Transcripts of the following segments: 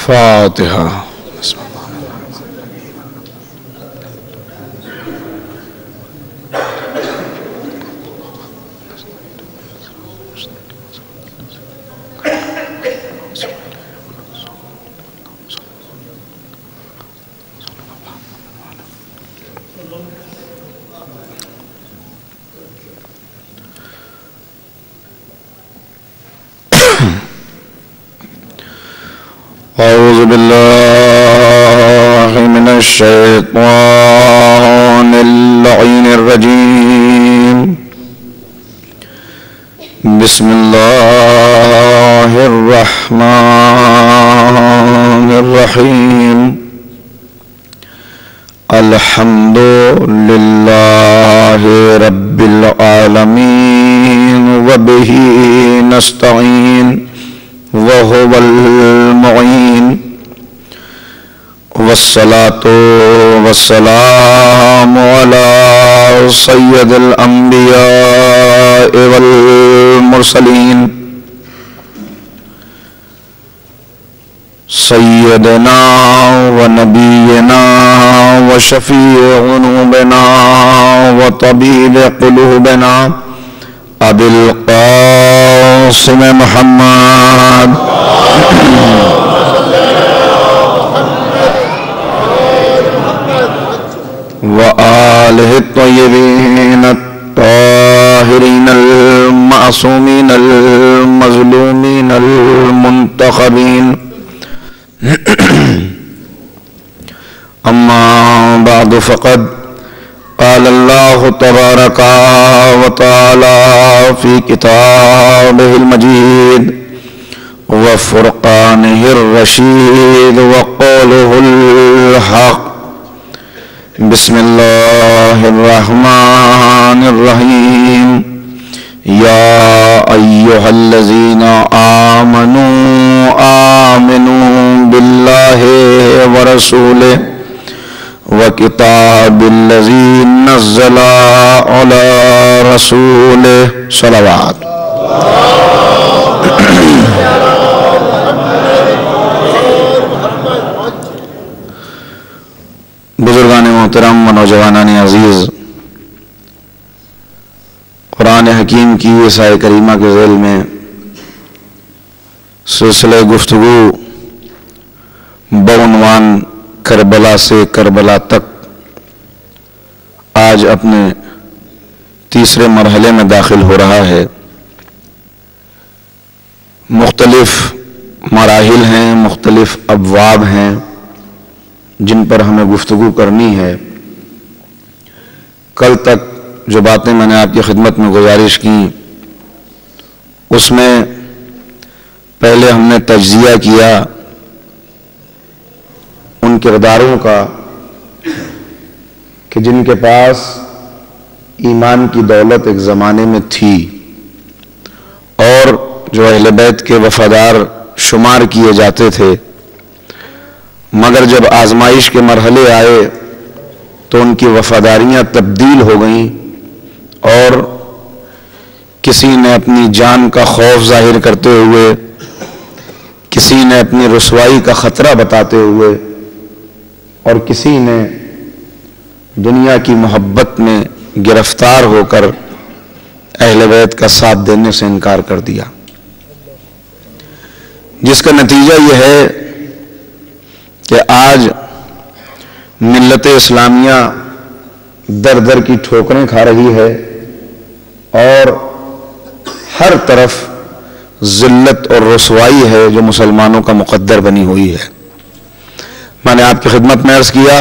فاتحہ. اعوذ باللہ من الشیطان اللعین الرجیم. بسم اللہ الرحمن الرحیم. الحمد للہ رب العالمین وبہ نستعین وهو المعين. والصلاة والسلام على سيد الأنبياء والمرسلين سيدنا ونبينا وشفيع ذنوبنا وطبيب قلوبنا أبي القاسم محمد وآله الطيبين الطاهرين المعصومين المظلومين المنتخبين. أما بعد فقد قال الله تبارك وتعالى في كتابه المجيد وفرقانه الرشيد وقوله الحق. بسم الله الرحمن الرحيم. يا أيها الذين آمنوا بالله ورسوله وكتاب الذي نزل على رسوله صلوات. بزرگان محترم و نوجوانان عزیز، قرآن حکیم کی اس آیت کریمہ کے ذیل میں سلسلہ گفتگو بعنوان کربلا سے کربلا تک آج اپنے تیسرے مرحلے میں داخل ہو رہا ہے. مختلف مراحل ہیں، مختلف ابواب ہیں جن پر ہمیں گفتگو کرنی ہے. کل تک جو باتیں میں نے آپ کی خدمت میں گزارش کی اس میں پہلے ہم نے تجزیہ کیا ان کرداروں کا کہ جن کے پاس ایمان کی دولت ایک زمانے میں تھی اور جو اہل بیت کے وفادار شمار کیے جاتے تھے، مگر جب آزمائش کے مرحلے آئے تو ان کی وفاداریاں تبدیل ہو گئیں اور کسی نے اپنی جان کا خوف ظاہر کرتے ہوئے، کسی نے اپنی رسوائی کا خطرہ بتاتے ہوئے اور کسی نے دنیا کی محبت میں گرفتار ہو کر اہل بیت کا ساتھ دینے سے انکار کر دیا، جس کا نتیجہ یہ ہے کہ آج ملت اسلامیہ در در کی ٹھوکریں کھا رہی ہے اور ہر طرف ذلت اور رسوائی ہے جو مسلمانوں کا مقدر بنی ہوئی ہے. میں نے آپ کی خدمت میں عرض کیا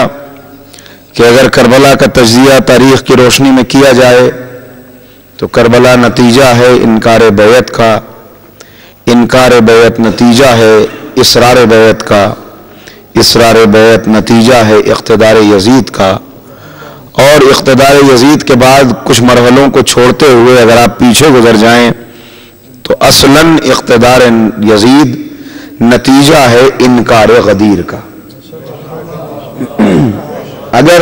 کہ اگر کربلا کا تجزیہ تاریخ کی روشنی میں کیا جائے تو کربلا نتیجہ ہے انکار بیعت کا، انکار بیعت نتیجہ ہے اسرار بیعت کا، اسرار بیعت نتیجہ ہے اقتدار یزید کا، اور اقتدار یزید کے بعد کچھ مرحلوں کو چھوڑتے ہوئے اگر آپ پیچھے گزر جائیں تو اصلاً اقتدار یزید نتیجہ ہے انکار غدیر کا. اگر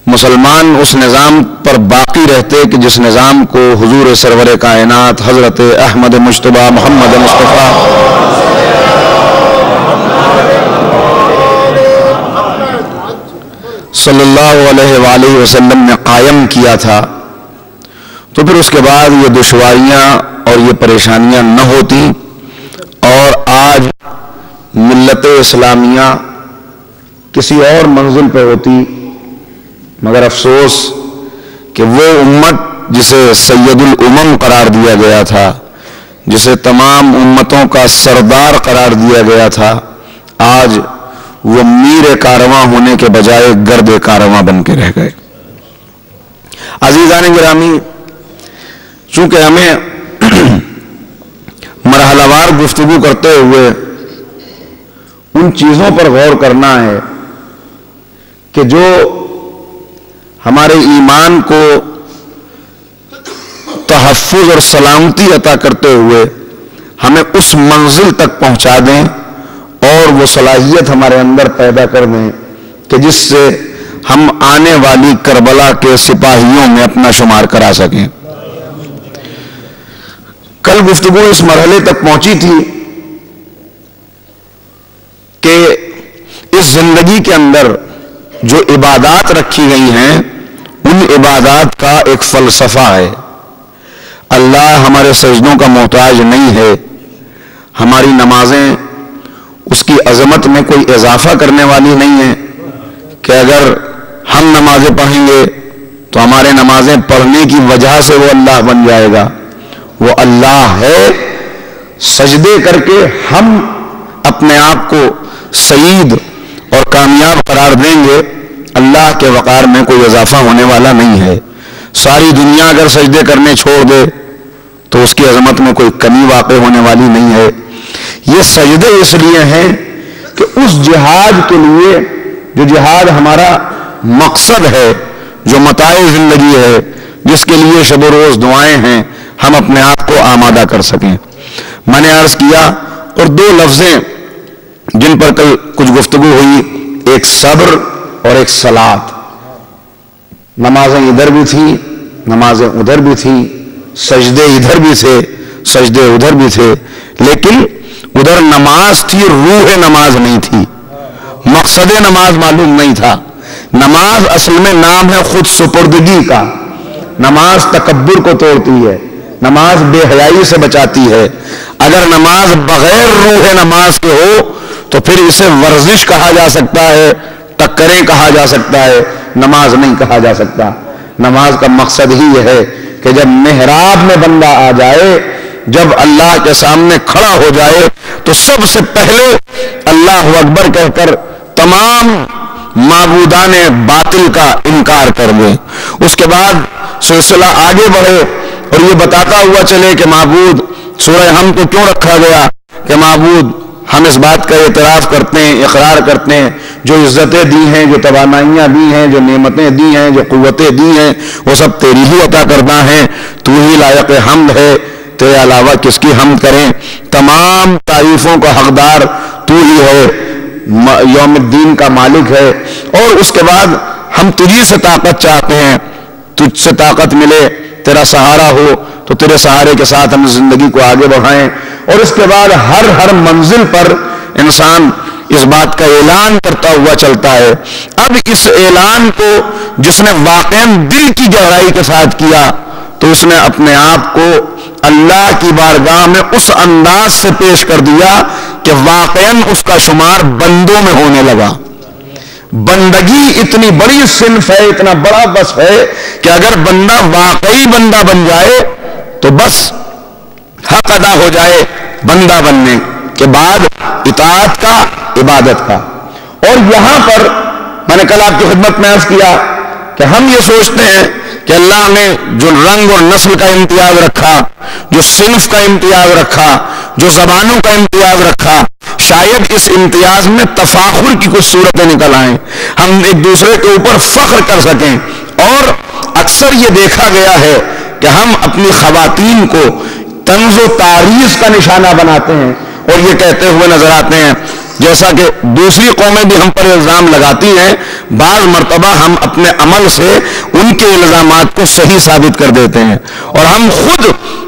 مسلمان اس نظام پر باقی رہتے کہ جس نظام کو حضور سرور کائنات حضرت احمد مجتبی محمد مصطفیٰ صلی اللہ علیہ وآلہ وسلم نے قائم کیا تھا تو پھر اس کے بعد یہ دشواریاں اور یہ پریشانیاں نہ ہوتی اور آج ملت اسلامیہ کسی اور منزل پہ ہوتی. مگر افسوس کہ وہ امت جسے سید الامم قرار دیا گیا تھا، جسے تمام امتوں کا سردار قرار دیا گیا تھا، آج وہ میر کارواں ہونے کے بجائے گرد کارواں بن کے رہ گئے. عزیزان گرامی، چونکہ ہمیں مرحلہ وار گفتگو کرتے ہوئے ان چیزوں پر غور کرنا ہے کہ جو ہمارے ایمان کو تحفظ اور سلامتی عطا کرتے ہوئے ہمیں اس منزل تک پہنچا دیں اور وہ صلاحیت ہمارے اندر پیدا کر دیں کہ جس سے ہم آنے والی کربلا کے سپاہیوں میں اپنا شمار کرا سکیں. کل گفتگو اس مرحلے تک پہنچی تھی کہ اس زندگی کے اندر جو عبادات رکھی گئی ہیں ان عبادات کا ایک فلسفہ ہے. اللہ ہمارے سجدوں کا محتاج نہیں ہے. ہماری نمازیں اس کی عظمت میں کوئی اضافہ کرنے والی نہیں ہیں کہ اگر ہم نمازیں پڑھیں گے تو ہمارے نمازیں پڑھنے کی وجہ سے وہ اللہ بن جائے گا. وہ اللہ ہے. سجدے کر کے ہم اپنے آپ کو سعید اور کامیاب قرار دیں گے. اللہ کے وقار میں کوئی اضافہ ہونے والا نہیں ہے. ساری دنیا اگر سجدے کرنے چھوڑ دے تو اس کی عظمت میں کوئی کمی واقع ہونے والی نہیں ہے. یہ سجدے اس لیے ہیں کہ اس جہاد کے لیے جو جہاد ہمارا مقصد ہے، جو متاع زندگی ہے، جس کے لیے شب و روز دعائیں ہیں، ہم اپنے آپ کو آمادہ کر سکیں. میں نے عرض کیا اور دو لفظیں جن پر کل کچھ گفتگو ہوئی، ایک صبر اور ایک صلاۃ. نمازیں ادھر بھی تھی، نمازیں ادھر بھی تھی، سجدے ادھر بھی تھے، سجدے ادھر بھی تھے، لیکن ادھر نماز تھی، روح نماز نہیں تھی. مقصد نماز معلوم نہیں تھا. نماز اصل میں نام ہے خود سپردگی کا. نماز تکبر کو توڑتی ہے، نماز بے حیائی سے بچاتی ہے. اگر نماز بغیر روح نماز کے ہو تو پھر اسے ورزش کہا جا سکتا ہے، ٹکریں کہا جا سکتا ہے، نماز نہیں کہا جا سکتا. نماز کا مقصد ہی یہ ہے کہ جب محراب میں بندہ آ جائے، جب اللہ کے سامنے کھڑا ہو جائے تو سب سے پہلے اللہ اکبر کہہ کر تمام معبودان باطل کا انکار کر دے. اس کے بعد سلسلہ آگے بڑھے اور یہ بتاتا ہوا چلے کہ معبود سورہ ہم کو کیوں رکھا گیا، کہ معبود ہم اس بات کا اعتراف کرتے ہیں، اقرار کرتے ہیں، جو عزتیں دی ہیں، جو توانائیاں دی ہیں، جو نعمتیں دی ہیں، جو قوتیں دی ہیں، وہ سب تیری ہی عطا کردہ ہیں. تو ہی لائق حمد ہے، تیرے علاوہ کس کی حمد کریں. تمام تعریفوں کا حقدار تو ہی ہے، یوم الدین کا مالک ہے. اور اس کے بعد ہم تجھی سے طاقت چاہتے ہیں، تجھ سے طاقت ملے، تیرا سہارا ہو تو تیرے سہارے کے ساتھ ہم زندگی کو آگے بڑھائیں. اور اس کے بعد ہر منزل پر انسان اس بات کا اعلان کرتا ہوا چلتا ہے. اب اس اعلان کو جس نے واقعاً دل کی گہرائی کے ساتھ کیا تو اس نے اپنے آپ کو اللہ کی بارگاہ میں اس انداز سے پیش کر دیا کہ واقعاً اس کا شمار بندوں میں ہونے لگا. بندگی اتنی بڑی صنف ہے، اتنا بڑا وصف ہے کہ اگر بندہ واقعی بندہ بن جائے تو بس حق ادا ہو جائے بندہ بننے کے بعد اطاعت کا، عبادت کا. اور یہاں پر میں نے کل آپ کی خدمت میں عرض کیا کہ ہم یہ سوچتے ہیں کہ اللہ نے جو رنگ اور نسل کا امتیاز رکھا، جو صنف کا امتیاز رکھا، جو زبانوں کا امتیاز رکھا، شاید اس امتیاز میں تفاخر کی کچھ صورتیں نکل آئیں، ہم ایک دوسرے کے اوپر فخر کر سکیں. اور اکثر یہ دیکھا گیا ہے کہ ہم اپنی خواتین کو طنز و تعریض کا نشانہ بناتے ہیں اور یہ کہتے ہوئے نظر آتے ہیں، جیسا کہ دوسری قومیں بھی ہم پر الزام لگاتی ہیں، بعض مرتبہ ہم اپنے عمل سے ان کے الزامات کو صحیح ثابت کر دیتے ہیں اور ہم خود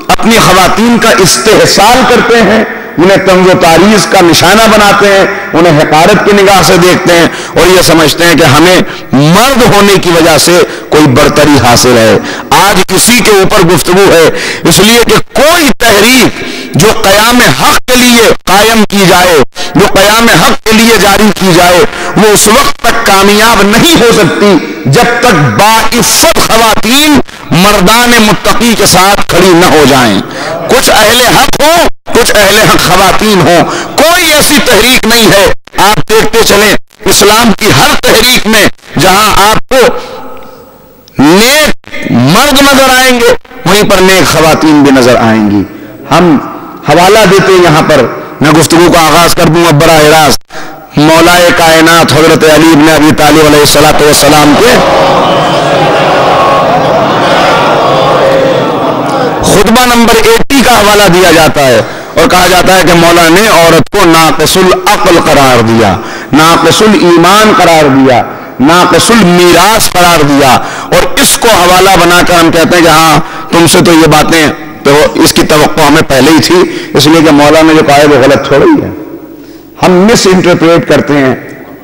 اپنی خواتین کا استحسان کرتے ہیں انہیں طنز و تاریخ کا نشانہ بناتے ہیں، انہیں حقارت کی نگاہ سے دیکھتے ہیں اور یہ سمجھتے ہیں کہ ہمیں مرد ہونے کی وجہ سے کوئی برتری حاصل ہے۔ آج کسی کے اوپر گفتگو ہے اس لیے کہ کوئی تحریک جو قیام حق کے لیے قائم کی جائے، جو قیام حق کے لیے جاری کی جائے، وہ اس وقت تک کامیاب نہیں ہو سکتی جب تک باعزت خواتین مردان متقی کے ساتھ کھڑی نہ ہو جائیں۔ کچھ اہل حق ہوں، کچھ اہل حق خواتین ہوں، کوئی ایسی تحریک نہیں ہے۔ آپ دیکھتے چلیں اسلام کی ہر تحریک میں جہاں آپ کو نیک مرد نظر آئیں گے وہیں پر نیک خواتین بھی نظر آئیں گی۔ ہم حوالہ دیتے یہاں پر میں گفتگو کا آغاز کر دوں اب براہ راست مولائے کائنات حضرت علی بن ابی طالب علیہ السلام کے خطبہ نمبر 80 کا حوالہ دیا جاتا ہے اور کہا جاتا ہے کہ مولا نے عورت کو ناقص العقل قرار دیا، ناقص الایمان قرار دیا، ناقص المیراث قرار دیا، اور اس کو حوالہ بنا کر ہم کہتے ہیں کہ ہاں تم سے تو یہ باتیں تو اس کی توقع ہمیں پہلے ہی تھی، اس لیے کہ مولا نے جو کہا ہے وہ غلط تھوڑی ہے۔ ہم مس انٹرپریٹ کرتے ہیں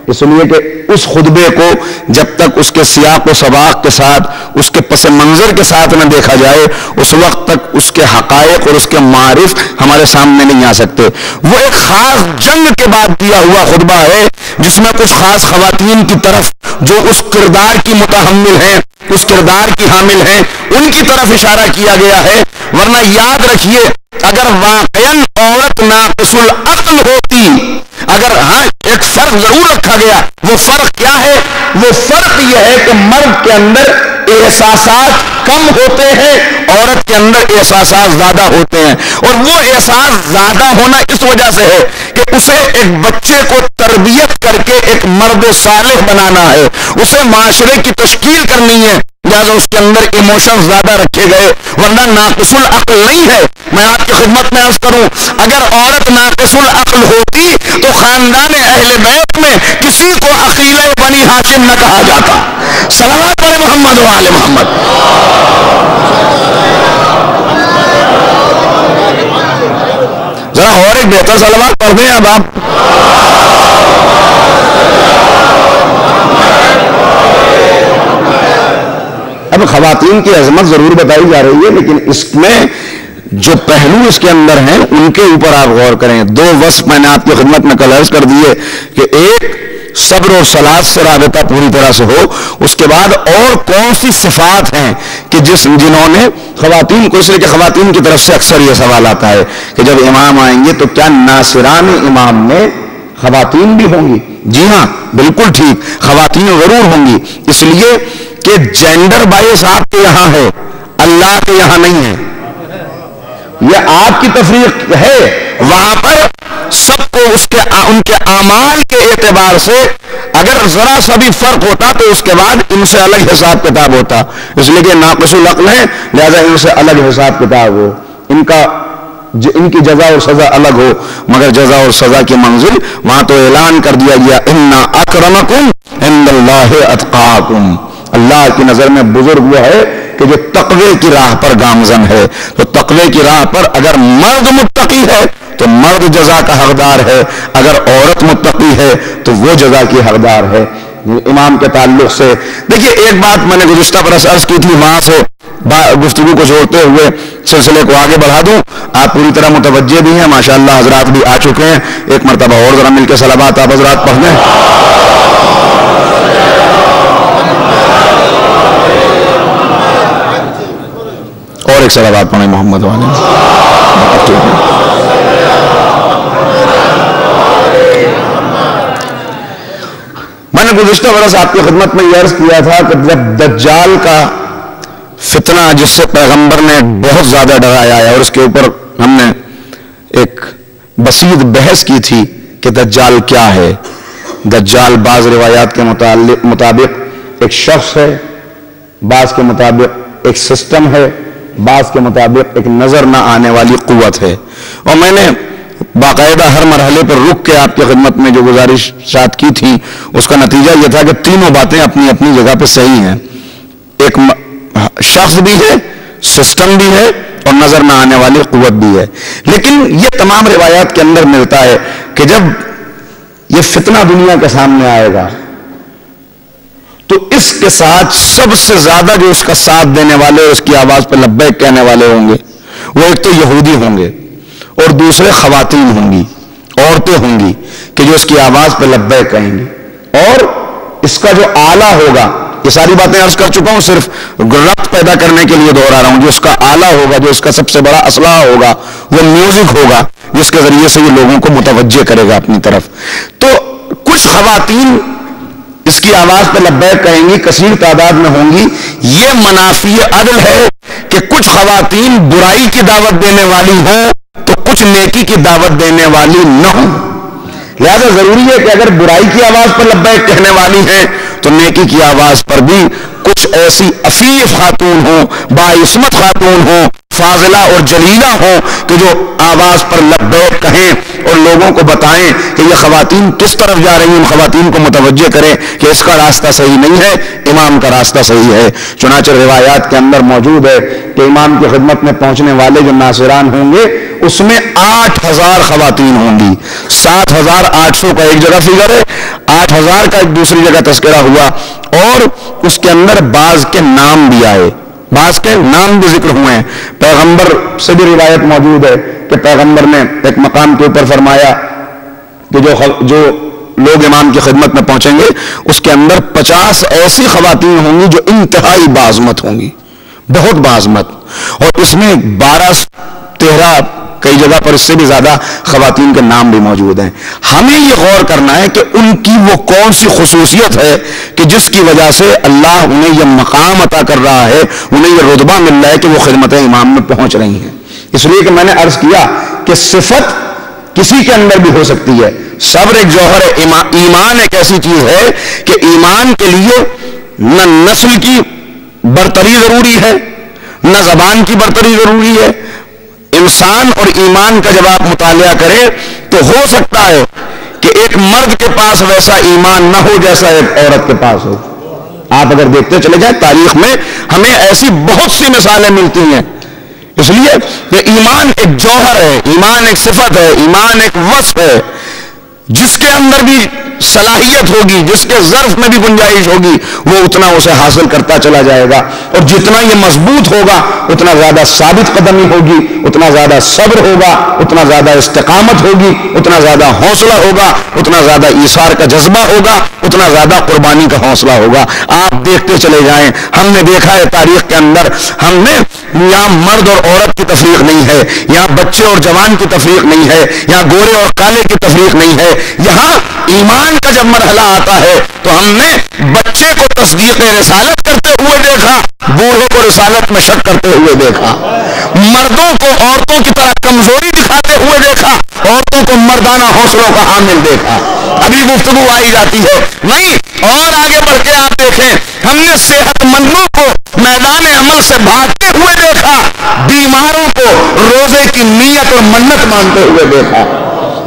اس لیے کہ اس خطبے کو جب تک اس کے سیاق و سباق کے ساتھ، اس کے پس منظر کے ساتھ نہ دیکھا جائے اس وقت تک اس کے حقائق اور اس کے معارف ہمارے سامنے نہیں آ سکتے۔ وہ ایک خاص جنگ کے بعد دیا ہوا خطبہ ہے جس میں کچھ خاص خواتین کی طرف جو اس کردار کی متحمل ہیں، اس کردار کی حامل ہیں، ان کی طرف اشارہ کیا گیا ہے، ورنہ یاد رکھیے اگر واقعاً عورت ناقص العقل ہوتی، اگر ہاں ایک فرق ضرور رکھا گیا، وہ فرق کیا ہے؟ وہ فرق یہ ہے کہ مرد کے اندر احساسات کم ہوتے ہیں، عورت کے اندر احساسات زیادہ ہوتے ہیں، اور وہ احساس زیادہ ہونا اس وجہ سے ہے کہ اسے ایک بچے کو تربیت کر کے ایک مرد صالح بنانا ہے، اسے معاشرے کی تشکیل کرنی ہے، لہٰذا اس کے اندر ایموشن زیادہ رکھے گئے، ورنہ ناقص العقل نہیں ہے۔ میں آپ کی خدمت میں عرض کروں اگر عورت ناقص العقل ہوتی تو خاندان اہل بیت میں کسی کو عقیلہ بنی ہاشم نہ کہا جاتا۔ صلوات علی محمد و آل محمد۔ ذرا اور ایک بہتر صلوات پڑھ دیں اب آپ۔ اب خواتین کی عظمت ضرور بتائی جا رہی ہے لیکن اس میں جو پہلو اس کے اندر ہیں ان کے اوپر آپ غور کریں۔ دو وصف میں نے آپ کی خدمت میں کل عرض کر دیے کہ ایک صبر اور صلات سے رابطہ پوری طرح سے ہو، اس کے بعد اور کون سی صفات ہیں کہ جنہوں نے خواتین کو، اس لیے کہ خواتین کی طرف سے اکثر یہ سوال آتا ہے کہ جب امام آئیں گے تو کیا ناصران امام میں خواتین بھی ہوں گی؟ جی ہاں بالکل ٹھیک، خواتین ضرور ہوں گی، اس لیے کہ جینڈر بائس آپ کے یہاں ہے، اللہ کے یہاں نہیں ہے، یہ آپ کی تفریق ہے۔ وہاں پر سب کو ان کے اعمال کے اعتبار سے اگر ذرا سا بھی فرق ہوتا تو اس کے بعد ان سے الگ حساب کتاب ہوتا، اس لیے کہ ناقص العقل ہے لہذا ان سے الگ حساب کتاب ہو، ان کی جزا اور سزا الگ ہو، مگر جزا اور سزا کی منزل وہاں تو اعلان کر دیا گیا ان اکرمکم عند اللہ اتقاکم، اللہ کی نظر میں بزرگ وہ ہے کہ جو تقوی کی راہ پر گامزن ہے۔ تو تقوی کی راہ پر اگر مرد متقی ہے تو مرد جزا کا حقدار ہے، اگر عورت متقی ہے تو وہ جزا کی حقدار ہے۔ امام کے تعلق سے دیکھیے ایک بات میں نے گزشتہ برس عرض کی تھی، وہاں سے گفتگو کو جوڑتے ہوئے سلسلے کو آگے بڑھا دوں، آپ پوری طرح متوجہ بھی ہیں، ماشاءاللہ حضرات بھی آ چکے ہیں، ایک مرتبہ اور ذرا مل کے صلوات آپ حضرات پڑھ لیں۔ اور ایک صلوات پڑھیں محمد والے۔ میں نے گزشتہ برس آپ کی خدمت میں یہ عرض کیا تھا کہ جب دجال کا فتنہ جس سے پیغمبر نے بہت زیادہ ڈرایا ہے اور اس کے اوپر ہم نے ایک بسیط بحث کی تھی کہ دجال کیا ہے۔ دجال بعض روایات کے مطابق ایک شخص ہے، بعض کے مطابق ایک سسٹم ہے، بعض کے مطابق ایک نظر نہ آنے والی قوت ہے، اور میں نے باقاعدہ ہر مرحلے پر رک کے آپ کی خدمت میں جو گزارشات کی تھی اس کا نتیجہ یہ تھا کہ تینوں باتیں اپنی اپنی جگہ پہ صحیح ہیں، ایک شخص بھی ہے، سسٹم بھی ہے اور نظر نہ آنے والی قوت بھی ہے. لیکن یہ تمام روایات کے اندر ملتا ہے کہ جب یہ فتنہ دنیا کے سامنے آئے گا تو اس کے ساتھ سب سے زیادہ جو اس کا ساتھ دینے والے اور اس کی آواز پہ لبیک کہنے والے ہوں گے وہ ایک تو یہودی ہوں گے اور دوسرے خواتین ہوں گی, عورتیں ہوں گی کہ جو اس کی آواز پہ لبیک کہیں گی. اور اس کا جو آلہ ہوگا, یہ ساری باتیں عرض کر چکا ہوں, صرف ربط پیدا کرنے کے لیے دوہرا رہا ہوں, جو اس کا آلہ ہوگا, جو اس کا سب سے بڑا اسلحہ ہوگا وہ میوزک ہوگا جس کے ذریعے سے یہ لوگوں کو متوجہ کرے گا اپنی طرف. تو کچھ خواتین اس کی آواز پہ لبیک کہیں گی, کثیر تعداد میں ہوں گی. یہ منافی عدل ہے کہ کچھ خواتین برائی کی دعوت دینے والی ہوں تو کچھ نیکی کی دعوت دینے والی نہ ہوں. لہذا ضروری ہے کہ اگر برائی کی آواز پر لبیک کہنے والی ہیں تو نیکی کی آواز پر بھی کچھ ایسی عفیف خاتون ہوں, باعصمت خاتون ہوں, فاضلہ اور جلیلہ ہوں کہ جو آواز پر لبیک کہیں اور لوگوں کو بتائیں کہ یہ خواتین کس طرف جا رہی ہیں, ان خواتین کو متوجہ کریں کہ اس کا راستہ صحیح نہیں ہے, امام کا راستہ صحیح ہے. چنانچہ روایات کے اندر موجود ہے کہ امام کی خدمت میں پہنچنے والے جو ناصران ہوں گے اس میں 8000 خواتین ہوں گی. 7,800 کا ایک جگہ فگر ہے, 8000 کا ایک دوسری جگہ تذکرہ ہوا, اور اس کے اندر بعض کے نام بھی آئے, بعض کے نام بھی ذکر ہوئے ہیں. پیغمبر سے بھی روایت موجود ہے کہ پیغمبر نے ایک مقام کے اوپر فرمایا کہ جو لوگ امام کی خدمت میں پہنچیں گے اس کے اندر 50 ایسی خواتین ہوں گی جو انتہائی باعظمت ہوں گی, بہت باعظمت, اور اس میں 12-13 کئی جگہ پر اس سے بھی زیادہ خواتین کے نام بھی موجود ہیں. ہمیں یہ غور کرنا ہے کہ ان کی وہ کون سی خصوصیت ہے کہ جس کی وجہ سے اللہ انہیں یہ مقام عطا کر رہا ہے, انہیں یہ رتبہ مل رہا ہے کہ وہ خدمت امام میں پہنچ رہی ہیں. اس لیے کہ میں نے عرض کیا کہ صفت کسی کے اندر بھی ہو سکتی ہے. صبر ایک جوہر ہے, ایمان ایک ایسی چیز ہے کہ ایمان کے لیے نہ نسل کی برتری ضروری ہے, نہ زبان کی برتری ضروری ہے. انسان اور ایمان کا جب آپ مطالعہ کریں تو ہو سکتا ہے کہ ایک مرد کے پاس ویسا ایمان نہ ہو جیسا ایک عورت کے پاس ہو. آپ اگر دیکھتے چلے جائیں تاریخ میں ہمیں ایسی بہت سی مثالیں ملتی ہیں. اس لیے کہ ایمان ایک جوہر ہے, ایمان ایک صفت ہے, ایمان ایک وصف ہے. جس کے اندر بھی صلاحیت ہوگی, جس کے ظرف میں بھی گنجائش ہوگی, وہ اتنا اسے حاصل کرتا چلا جائے گا. اور جتنا یہ مضبوط ہوگا اتنا زیادہ ثابت قدمی ہوگی, اتنا زیادہ صبر ہوگا, اتنا زیادہ استقامت ہوگی, اتنا زیادہ حوصلہ ہوگا, اتنا زیادہ ایثار کا جذبہ ہوگا, اتنا زیادہ قربانی کا حوصلہ ہوگا. آپ دیکھتے چلے جائیں, ہم نے دیکھا ہے تاریخ کے اندر, ہم نے یہاں مرد اور عورت کی تفریق نہیں ہے, یہاں بچے اور جوان کی تفریق نہیں ہے, یہاں گورے اور کالے کی تفریق نہیں ہے. یہاں ایمان کا جب مرحلہ آتا ہے تو ہم نے بچے کو تصدیق رسالت کرتے ہوئے دیکھا, بوڑھوں کو رسالت میں شک کرتے ہوئے دیکھا, مردوں کو عورتوں کی طرح کمزوری دکھاتے ہوئے دیکھا, عورتوں کو مردانہ حوصلوں کا حامل دیکھا. ابھی گفتگو آئی جاتی ہے نہیں, اور آگے بڑھ کے آپ دیکھیں, ہم نے صحت مندوں کو میدان عمل سے بھاگتے ہوئے دیکھا, بیماروں کو روزے کی نیت اور منت مانتے ہوئے دیکھا.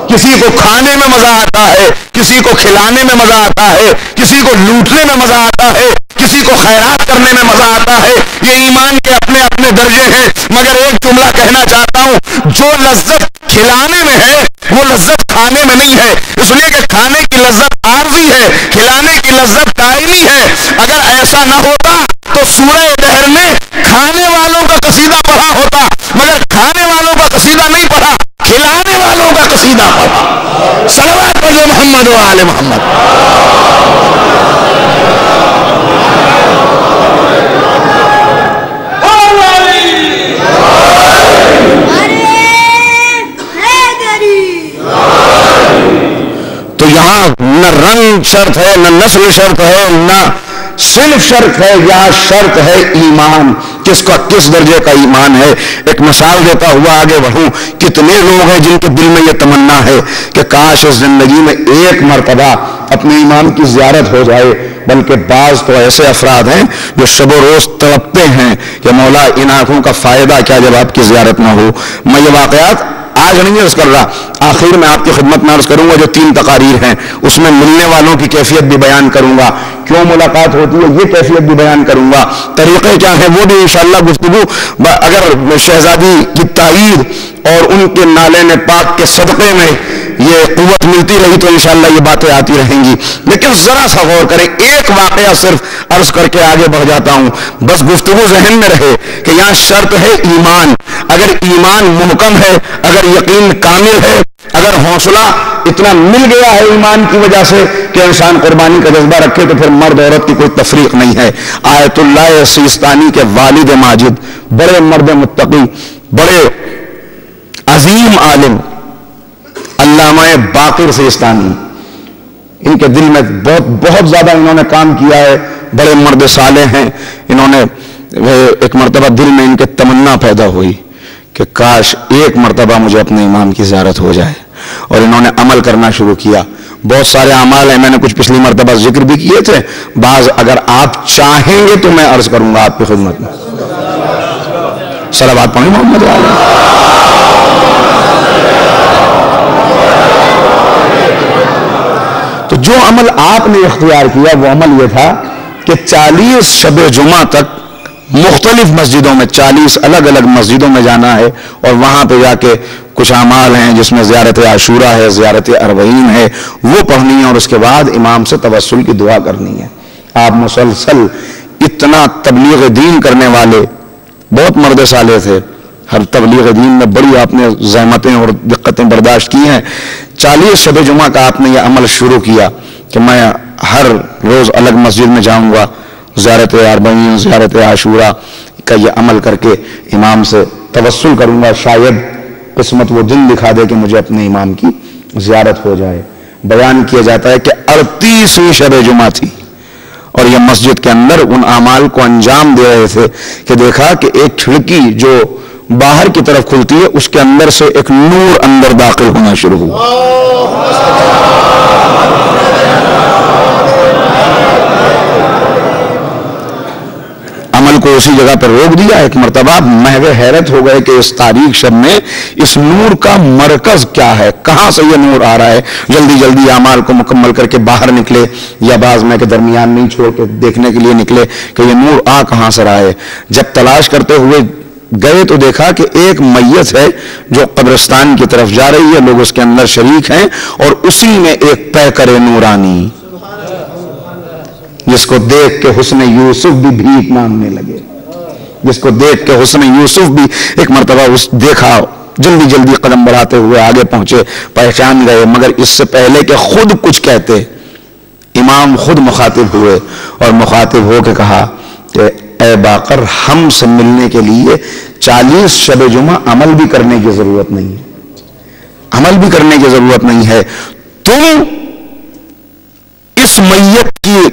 کسی کو کھانے میں مزہ آتا ہے, کسی کو کھلانے میں مزہ آتا ہے, کسی کو لوٹنے میں مزہ آتا ہے, کسی کو خیرات کرنے میں مزہ آتا ہے. یہ ایمان کے اپنے اپنے درجے ہیں. مگر ایک جملہ کہنا چاہتا ہوں, جو لذت کھلانے میں ہے وہ لذت کھانے میں نہیں ہے. اس لیے کہ کھانے کی لذت عارضی ہے, کھلانے کی لذت دائمی ہے. اگر ایسا نہ ہوتا تو سورہ دہر میں کھانے والوں کا قصیدہ پڑھا ہوتا, مگر کھانے والوں کا قصیدہ نہیں پڑھا, کھلانے والوں کا قصیدہ پڑھا. صلوات پڑھو محمد و آل محمد. تو یہاں نہ رنگ شرط ہے, نہ نسل شرط ہے, نہ صنف شرط ہے, یہاں شرط ہے ایمان. کس کا کس درجے کا ایمان ہے. ایک مثال دیتا ہوا آگے بڑھوں, کتنے لوگ ہیں جن کے دل میں یہ تمنا ہے کہ کاش اس زندگی میں ایک مرتبہ اپنے امام کی زیارت ہو جائے. بلکہ بعض تو ایسے افراد ہیں جو شب و روز تڑپتے ہیں کہ مولا ان آنکھوں کا فائدہ کیا جب آپ کی زیارت نہ ہو. میں یہ واقعات آج نہیں عرض کر رہا، آخر میں آپ کی خدمت میں عرض کروں گا جو 3 تقاریر ہیں، اس میں ملنے والوں کی کیفیت بھی بیان کروں گا، کیوں ملاقات ہوتی ہے یہ کیفیت بھی بیان کروں گا، طریقے کیا ہیں وہ بھی انشاءاللہ گفتگو، اگر شہزادی کی تائید اور ان کے نالین پاک کے صدقے میں یہ قوت ملتی رہی تو انشاءاللہ یہ باتیں آتی رہیں گی. لیکن ذرا سا غور کریں، ایک واقعہ صرف عرض کر کے آگے بڑھ جاتا ہوں، بس گفتگو ذہن میں رہے کہ یہاں شرط ہے ایمان. اگر ایمان محکم ہے، اگر یقین کامل ہے، اگر حوصلہ اتنا مل گیا ہے ایمان کی وجہ سے کہ انسان قربانی کا جذبہ رکھے تو پھر مرد عورت کی کوئی تفریق نہیں ہے. آیت اللہ سیستانی کے والد ماجد، بڑے مرد متقی، بڑے عظیم عالم علامہ باقر سیستانی، ان کے دل میں بہت زیادہ انہوں نے کام کیا ہے، بڑے مرد صالح ہیں. انہوں نے ایک مرتبہ دل میں ان کے تمنا پیدا ہوئی کہ کاش ایک مرتبہ مجھے اپنے امام کی زیارت ہو جائے، اور انہوں نے عمل کرنا شروع کیا. بہت سارے اعمال ہیں، میں نے کچھ پچھلی مرتبہ ذکر بھی کیے تھے، بعض اگر آپ چاہیں گے تو میں عرض کروں گا آپ کی خدمت میں. صلوات پڑھیں محمد علیہ. تو جو عمل آپ نے اختیار کیا وہ عمل یہ تھا کہ 40 شب جمعہ تک مختلف مسجدوں میں، 40 الگ الگ مسجدوں میں جانا ہے، اور وہاں پہ جا کے کچھ اعمال ہیں جس میں زیارت عاشورہ ہے، زیارت اربعین ہے، وہ پڑھنی ہے، اور اس کے بعد امام سے توسل کی دعا کرنی ہے. آپ مسلسل اتنا تبلیغ دین کرنے والے بہت مرد صالح تھے، ہر تبلیغ دین میں بڑی آپ نے زحمتیں اور دقتیں برداشت کی ہیں. 40 شب جمعہ کا آپ نے یہ عمل شروع کیا کہ میں ہر روز الگ مسجد میں جاؤں گا، زیارت اربعین، زیارت عاشورہ کا یہ عمل کر کے امام سے توسل کروں گا، شاید قسمت وہ دن دکھا دے کہ مجھے اپنے امام کی زیارت ہو جائے. بیان کیا جاتا ہے کہ 38ویں شب جمعہ تھی اور یہ مسجد کے اندر ان اعمال کو انجام دے رہے تھے کہ دیکھا کہ ایک کھڑکی جو باہر کی طرف کھلتی ہے اس کے اندر سے ایک نور اندر داخل ہونا شروع ہوا. عمل کو اسی جگہ پر روک دیا. ایک مرتبہ محو حیرت ہو گئے کہ اس تاریخ شب میں اس نور کا مرکز کیا ہے، کہاں سے یہ نور آ رہا ہے. جلدی جلدی اعمال کو مکمل کر کے باہر نکلے، یا بعض میں کے درمیان نہیں چھوڑ کے دیکھنے کے لیے نکلے کہ یہ نور آ کہاں سے رہا ہے. جب تلاش کرتے ہوئے گئے تو دیکھا کہ ایک میت ہے جو قبرستان کی طرف جا رہی ہے، لوگ اس کے اندر شریک ہیں، اور اسی میں ایک پیکر نورانی جس کو دیکھ کے حسن یوسف بھی بھیک مانگنے لگے، جس کو دیکھ کے حسن یوسف بھی ایک مرتبہ اس دیکھا، جلدی جلدی قدم بڑھاتے ہوئے آگے پہنچے، پہچان گئے. مگر اس سے پہلے کہ خود کچھ کہتے امام خود مخاطب ہوئے اور مخاطب ہو کے کہا کہ اے باقر، ہم سے ملنے کے لیے 40 شب جمعہ عمل بھی کرنے کی ضرورت نہیں ہے، عمل بھی کرنے کی ضرورت نہیں ہے. تم اس میت کی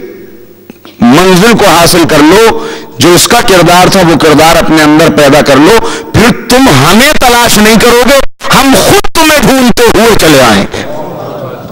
منزل کو حاصل کر لو، جو اس کا کردار تھا وہ کردار اپنے اندر پیدا کر لو، پھر تم ہمیں تلاش نہیں کرو گے، ہم خود تمہیں ڈھونڈتے ہوئے چلے آئیں گے،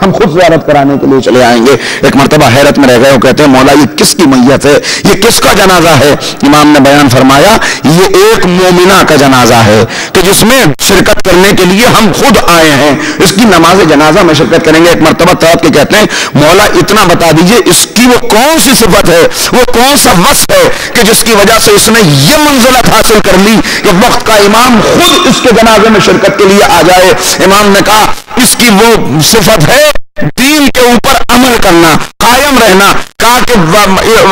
ہم خود زیارت کرانے کے لیے چلے آئیں گے. ایک مرتبہ حیرت میں رہ گئے، وہ کہتے ہیں مولا یہ کس کی میت ہے، یہ کس کا جنازہ ہے؟ امام نے بیان فرمایا یہ ایک مومنہ کا جنازہ ہے کہ جس میں شرکت کرنے کے لیے ہم خود آئے ہیں، اس کی نماز جنازہ میں شرکت کریں گے. ایک مرتبہ تڑپ کے کہتے ہیں مولا اتنا بتا دیجئے اس کی وہ کون سی صفت ہے، وہ کون سا وصف ہے کہ جس کی وجہ سے اس نے یہ منزلت حاصل کر لی کہ وقت کا امام خود اس کے جنازے میں شرکت کے لیے آ جائے. امام نے کہا اس کی وہ صفت ہے دین کے اوپر عمل کرنا، قائم رہنا. کہا کہ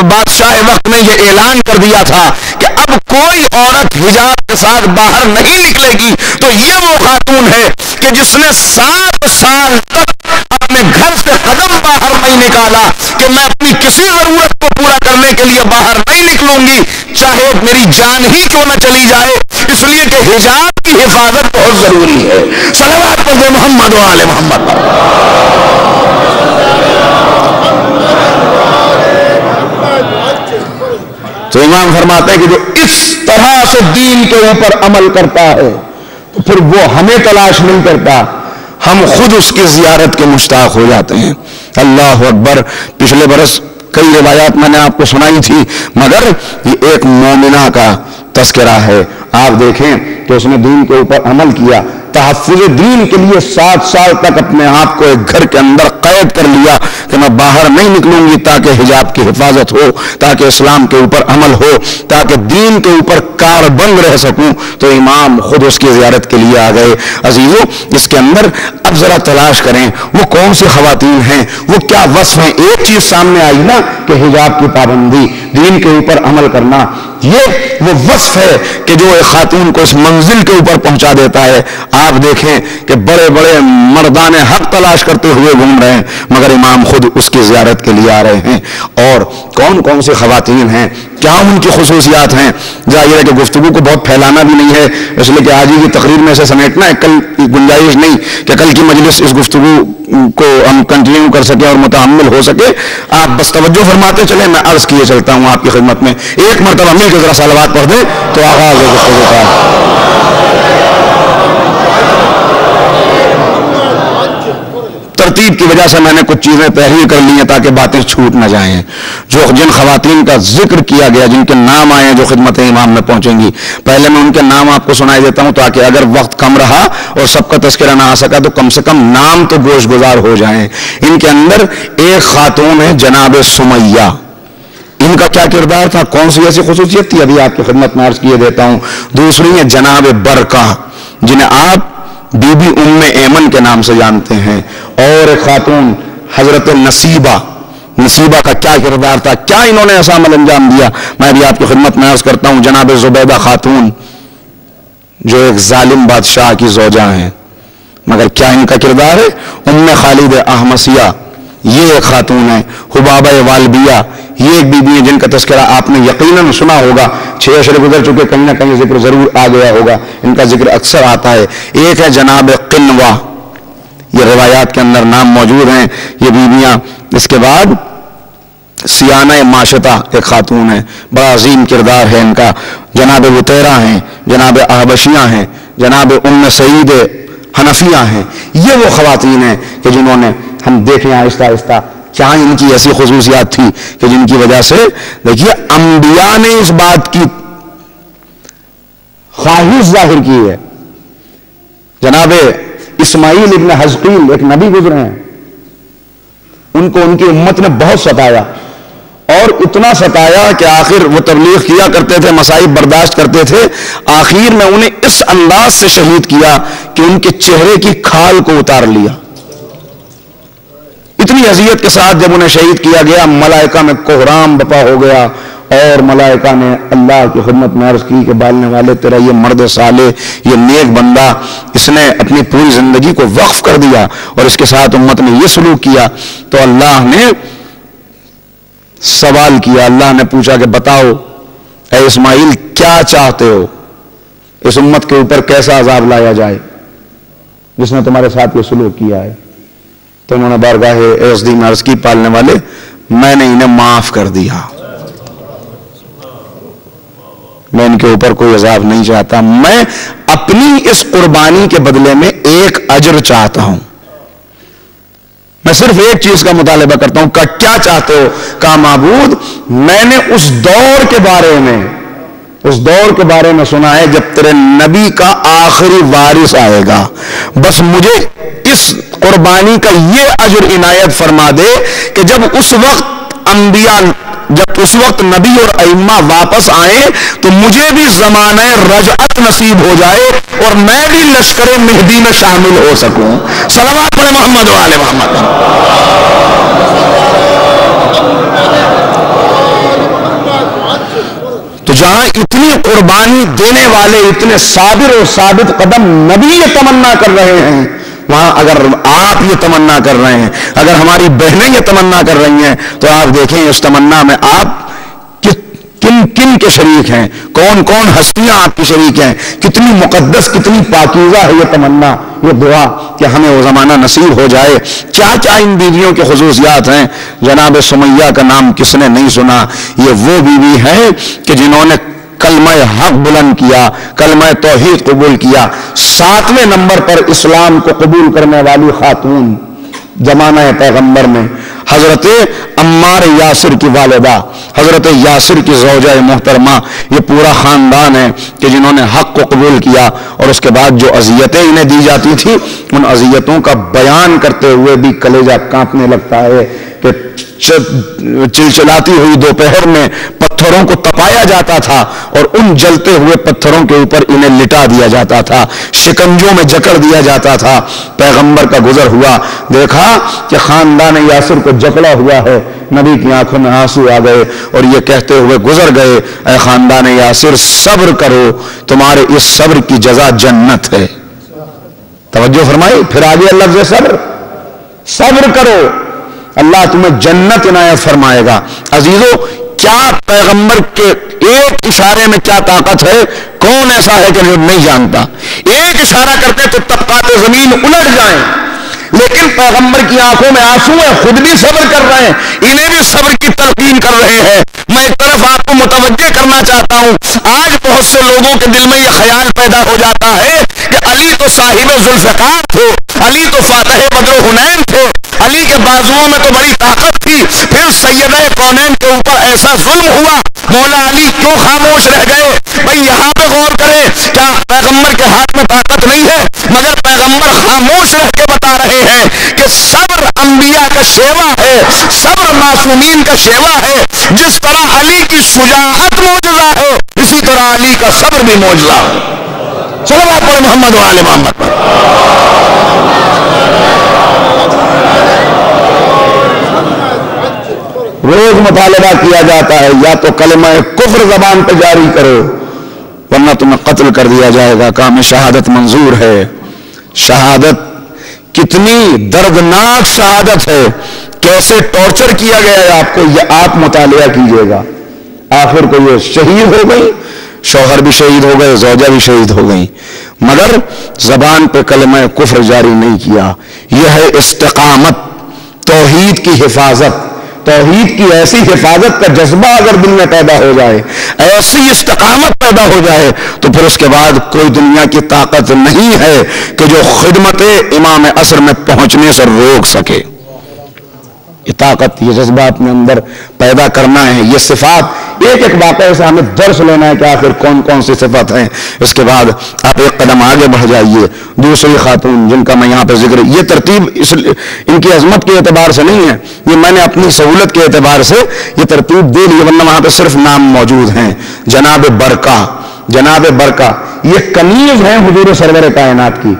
بادشاہ وقت نے یہ اعلان کر دیا تھا کہ اب کوئی عورت حجاب کے ساتھ باہر نہیں نکلے گی، تو یہ وہ خاتون ہے کہ جس نے 7 سال تک اپنے گھر سے قدم باہر نہیں نکالا کہ میں اپنی کسی ضرورت کو پورا کرنے کے لیے باہر نہیں نکلوں گی، چاہے میری جان ہی کیوں نہ چلی جائے، اس لیے کہ حجاب کی حفاظت بہت ضروری ہے. صلوات پڑھیں محمد و آل محمد. تو امام فرماتے ہیں کہ جو اس طرح سے دین کے اوپر عمل کرتا ہے تو پھر وہ ہمیں تلاش نہیں کرتا، ہم خود اس کی زیارت کے مشتاق ہو جاتے ہیں. اللہ اکبر. پچھلے برس کئی روایات میں نے آپ کو سنائی تھی، مگر یہ ایک مومنہ کا تذکرہ ہے. آپ دیکھیں کہ اس نے دین کے اوپر عمل کیا، تحفظ دین کے لیے 7 سال تک اپنے آپ کو ایک گھر کے اندر قید کر لیا کہ میں باہر نہیں نکلوں گی تاکہ حجاب کی حفاظت ہو، تاکہ اسلام کے اوپر عمل ہو، تاکہ دین کے اوپر کاربند رہ سکوں۔ تو امام خود اس کی زیارت کے لیے آ گئے۔ عزیزو، اس کے اندر اب ذرا تلاش کریں وہ کون سی خواتین ہیں، وہ کیا وصف ہیں۔ ایک چیز سامنے آئی نا کہ حجاب کی پابندی، دین کے اوپر عمل کرنا، یہ وہ وصف ہے کہ جو ایک خاتون کو اس منزل کے اوپر پہنچا دیتا ہے۔ آپ دیکھیں کہ بڑے بڑے مردان حق تلاش کرتے ہوئے گھوم رہے ہیں، مگر امام خود اس کی زیارت کے لیے آ رہے ہیں۔ اور کون کون سی خواتین ہیں، کیا ان کی خصوصیات ہیں۔ ظاہر ہے کہ گفتگو کو بہت پھیلانا بھی نہیں ہے، اس لیے کہ آج ہی کی تقریر میں سے سمیٹنا ہے، کل گنجائش نہیں کہ کل کی مجلس اس گفتگو کو ہم کنٹینیو کر سکیں اور متحمل ہو سکے۔ آپ بس توجہ فرماتے چلیں، میں عرض کیے چلتا ہوں آپ کی خدمت میں۔ ایک مرتبہ مل کے ذرا صلوات پڑھ دیں تو آغاز ہے گفتگو کا۔ ترتیب کی وجہ سے میں نے کچھ چیزیں تحریر کر لی ہیں تاکہ باتیں چھوٹ نہ جائیں۔ جو جن خواتین کا ذکر کیا گیا، جن کے نام آئے ہیں جو خدمت امام میں پہنچیں گی، پہلے میں ان کے نام آپ کو سنائی دیتا ہوں تاکہ اگر وقت کم رہا اور سب کا تذکرہ نہ آ سکا تو کم سے کم نام تو گوش گزار ہو جائیں۔ ان کے اندر ایک خاتون ہے جناب سمیہ۔ ان کا کیا کردار تھا، کون سی ایسی خصوصیت تھی، ابھی آپ کی خدمت میں عرض کیے دیتا ہوں۔ دوسری ہے جناب برکہ، جنہیں آپ بی بی ام ایمن کے نام سے جانتے ہیں۔ اور ایک خاتون حضرت نصیبہ۔ نصیبہ کا کیا کردار تھا، کیا انہوں نے ایسا عمل انجام دیا، میں بھی آپ کی خدمت میں عرض کرتا ہوں۔ جناب زبیدہ خاتون، جو ایک ظالم بادشاہ کی زوجہ ہیں، مگر کیا ان کا کردار ہے۔ ام خالد احمسیہ، یہ ایک خاتون ہے۔ حبابہ والبیہ، یہ ایک بی بی ہے جن کا تذکرہ آپ نے یقیناً سنا ہوگا، 6 اشرے گزر چکے، کہیں نہ کہیں ذکر ضرور آ گیا ہوگا، ان کا ذکر اکثر آتا ہے۔ ایک ہے جناب قنوہ، یہ روایات کے اندر نام موجود ہیں یہ بیویاں۔ اس کے بعد سیانہ معاشطہ ایک خاتون ہے، بڑا عظیم کردار ہے ان کا۔ جناب وطیرہ ہیں، جناب احبشیہ ہیں، جناب ام سعید حنفیہ ہیں۔ یہ وہ خواتین ہیں کہ جنہوں نے ہم دیکھیں آہستہ آہستہ کیا ان کی ایسی خصوصیات تھی کہ جن کی وجہ سے دیکھیے انبیاء نے اس بات کی خواہش ظاہر کی ہے۔ جناب اسماعیل ابن حزقیل ایک نبی گزرے ہیں، ان کو ان کی امت نے بہت ستایا، اور اتنا ستایا کہ آخر وہ تبلیغ کیا کرتے تھے، مصائب برداشت کرتے تھے، آخر میں انہیں اس انداز سے شہید کیا کہ ان کے چہرے کی کھال کو اتار لیا۔ اتنی اذیت کے ساتھ جب انہیں شہید کیا گیا، ملائکہ میں کوہرام بپا ہو گیا، اور ملائکہ نے اللہ کی خدمت میں عرض کی کہ بالنے والے تیرا یہ مرد صالح، یہ نیک بندہ، اس نے اپنی پوری زندگی کو وقف کر دیا اور اس کے ساتھ امت نے یہ سلوک کیا۔ تو اللہ نے سوال کیا، اللہ نے پوچھا کہ بتاؤ اے اسماعیل کیا چاہتے ہو، اس امت کے اوپر کیسا عذاب لایا جائے جس نے تمہارے ساتھ یہ سلوک کیا ہے؟ تو انہوں نے بارگاہ ایزدی میں عرض کی، پالنے والے میں نے انہیں معاف کر دیا، میں ان کے اوپر کوئی عذاب نہیں چاہتا، میں اپنی اس قربانی کے بدلے میں ایک اجر چاہتا ہوں، میں صرف ایک چیز کا مطالبہ کرتا ہوں۔ کیا چاہتے ہو؟ کہا معبود میں نے اس دور کے بارے میں سنا ہے جب تیرے نبی کا آخری وارث آئے گا، بس مجھے اس قربانی کا یہ اجر عنایت فرما دے کہ جب اس وقت نبی اور ائمہ واپس آئیں تو مجھے بھی زمانہ رجعت نصیب ہو جائے اور میں بھی لشکر مہدی میں شامل ہو سکوں۔ صلوات پڑھیں محمد و آل محمد۔ تو جہاں اتنی قربانی دینے والے اتنے صابر اور ثابت قدم نبی یہ تمنا کر رہے ہیں، وہاں اگر آپ یہ تمنا کر رہے ہیں، اگر ہماری بہنیں یہ تمنا کر رہی ہیں، تو آپ دیکھیں اس تمنا میں آپ کن کن کے شریک ہیں، کون کون ہستیاں آپ کی شریک ہیں، کتنی مقدس کتنی پاکیزہ ہے یہ تمنا، یہ دعا کہ ہمیں وہ زمانہ نصیب ہو جائے۔ کیا کیا ان بیویوں کی خصوصیات ہیں؟ جناب سمیہ کا نام کس نے نہیں سنا؟ یہ وہ بیوی ہے کہ جنہوں نے کلمہ حق بلند کیا، کلمہ توحید قبول کیا، 7ویں نمبر پر اسلام کو قبول کرنے والی خاتون زمانہ پیغمبر میں حضرت عمار یاسر کی والدہ، حضرت یاسر کی زوجہ محترمہ، یہ پورا خاندان ہے کہ جنہوں نے حق کو قبول کیا، اور اس کے بعد جو اذیتیں انہیں دی جاتی تھی ان اذیتوں کا بیان کرتے ہوئے بھی کلیجہ کانپنے لگتا ہے کہ چلچلاتی ہوئی دوپہر میں پتھروں کو تپایا جاتا تھا اور ان جلتے ہوئے پتھروں کے اوپر انہیں لٹا دیا جاتا تھا، شکنجوں میں جکڑ دیا جاتا تھا۔ پیغمبر کا گزر ہوا، دیکھا کہ خاندان یاسر کو جکڑا ہوا ہے، نبی کی آنکھوں میں آنسو آ گئے اور یہ کہتے ہوئے گزر گئے، اے خاندان یاسر صبر کرو، تمہارے اس صبر کی جزا جنت ہے۔ توجہ فرمائی، پھر آگے لفظ صبر، صبر کرو اللہ تمہیں جنت عنایت فرمائے گا۔ عزیزو، کیا پیغمبر کے ایک اشارے میں کیا طاقت ہے؟ کون ایسا ہے کہ نہیں جانتا؟ ایک اشارہ کرتے تو طبقات زمین الٹ جائیں، لیکن پیغمبر کی آنکھوں میں آنسو ہیں، خود بھی صبر کر رہے ہیں، انہیں بھی صبر کی تلقین کر رہے ہیں۔ میں ایک طرف آپ کو متوجہ کرنا چاہتا ہوں، آج بہت سے لوگوں کے دل میں یہ خیال پیدا ہو جاتا ہے کہ علی تو صاحب ذوالفقار تھے، علی تو فاتح بدر حنین تھے، علی کے بازوؤں میں تو بڑی طاقت تھی، پھر سیدہ کونین کے اوپر ایسا ظلم ہوا، مولا علی کیوں خاموش رہ گئے؟ بھئی یہاں پہ غور کریں، کیا پیغمبر کے ہاتھ میں طاقت نہیں ہے؟ مگر پیغمبر خاموش رہ کے بتا رہے ہیں کہ صبر انبیاء کا شیوا ہے، صبر معصومین کا شیوا ہے۔ جس طرح علی کی شجاعت معجزہ ہے، اسی طرح علی کا صبر بھی معجزہ ہے۔ چلو آپ پڑھیں محمد و آل محمد پر۔ روز مطالبہ کیا جاتا ہے یا تو کلمہ کفر زبان پہ جاری کرو ورنہ تمہیں قتل کر دیا جائے گا، کام شہادت منظور ہے۔ شہادت کتنی دردناک شہادت ہے، کیسے ٹارچر کیا گیا ہے آپ کو، یہ آپ مطالعہ کیجئے گا۔ آخر کو یہ شہید ہو گئی، شوہر بھی شہید ہو گئے، زوجہ بھی شہید ہو گئی، مگر زبان پہ کلمہ کفر جاری نہیں کیا۔ یہ ہے استقامت، توحید کی حفاظت۔ توحید کی ایسی حفاظت کا جذبہ اگر دل میں پیدا ہو جائے، ایسی استقامت پیدا ہو جائے، تو پھر اس کے بعد کوئی دنیا کی طاقت نہیں ہے کہ جو خدمت امام عصر میں پہنچنے سے روک سکے۔ یہ طاقت، یہ جذبہ اپنے اندر پیدا کرنا ہے۔ یہ صفات، ایک ایک واقعے سے ہمیں درس لینا ہے کہ آخر کون کون سی صفت ہیں۔ اس کے بعد آپ ایک قدم آگے بڑھ جائیے۔ دوسری خاتون جن کا میں یہاں پہ ذکر، یہ ترتیب ان کی عظمت کے اعتبار سے نہیں ہے، یہ میں نے اپنی سہولت کے اعتبار سے یہ ترتیب دے لی، ورنہ وہاں پہ صرف نام موجود ہیں۔ جناب برکہ، جناب برکہ یہ کنیز ہیں حضور سرور کائنات کی،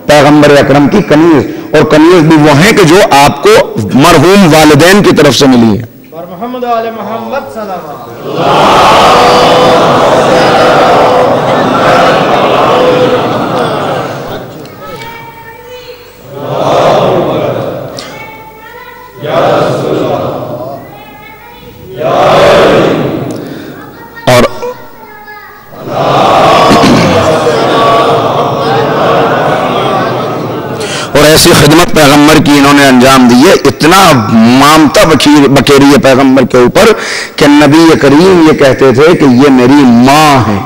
پیغمبر اکرم کی کنیز، اور کنیز بھی وہ ہیں کہ جو آپ کو مرحوم والدین کی طرف سے ملی ہے۔ اور محمد و آل محمد سلام اور ایسی خدمت پیغمبر کی انہوں نے انجام دی ہے، اتنا مامتا بکیری ہے پیغمبر کے اوپر کہ نبی کریم یہ کہتے تھے کہ یہ میری ماں ہے۔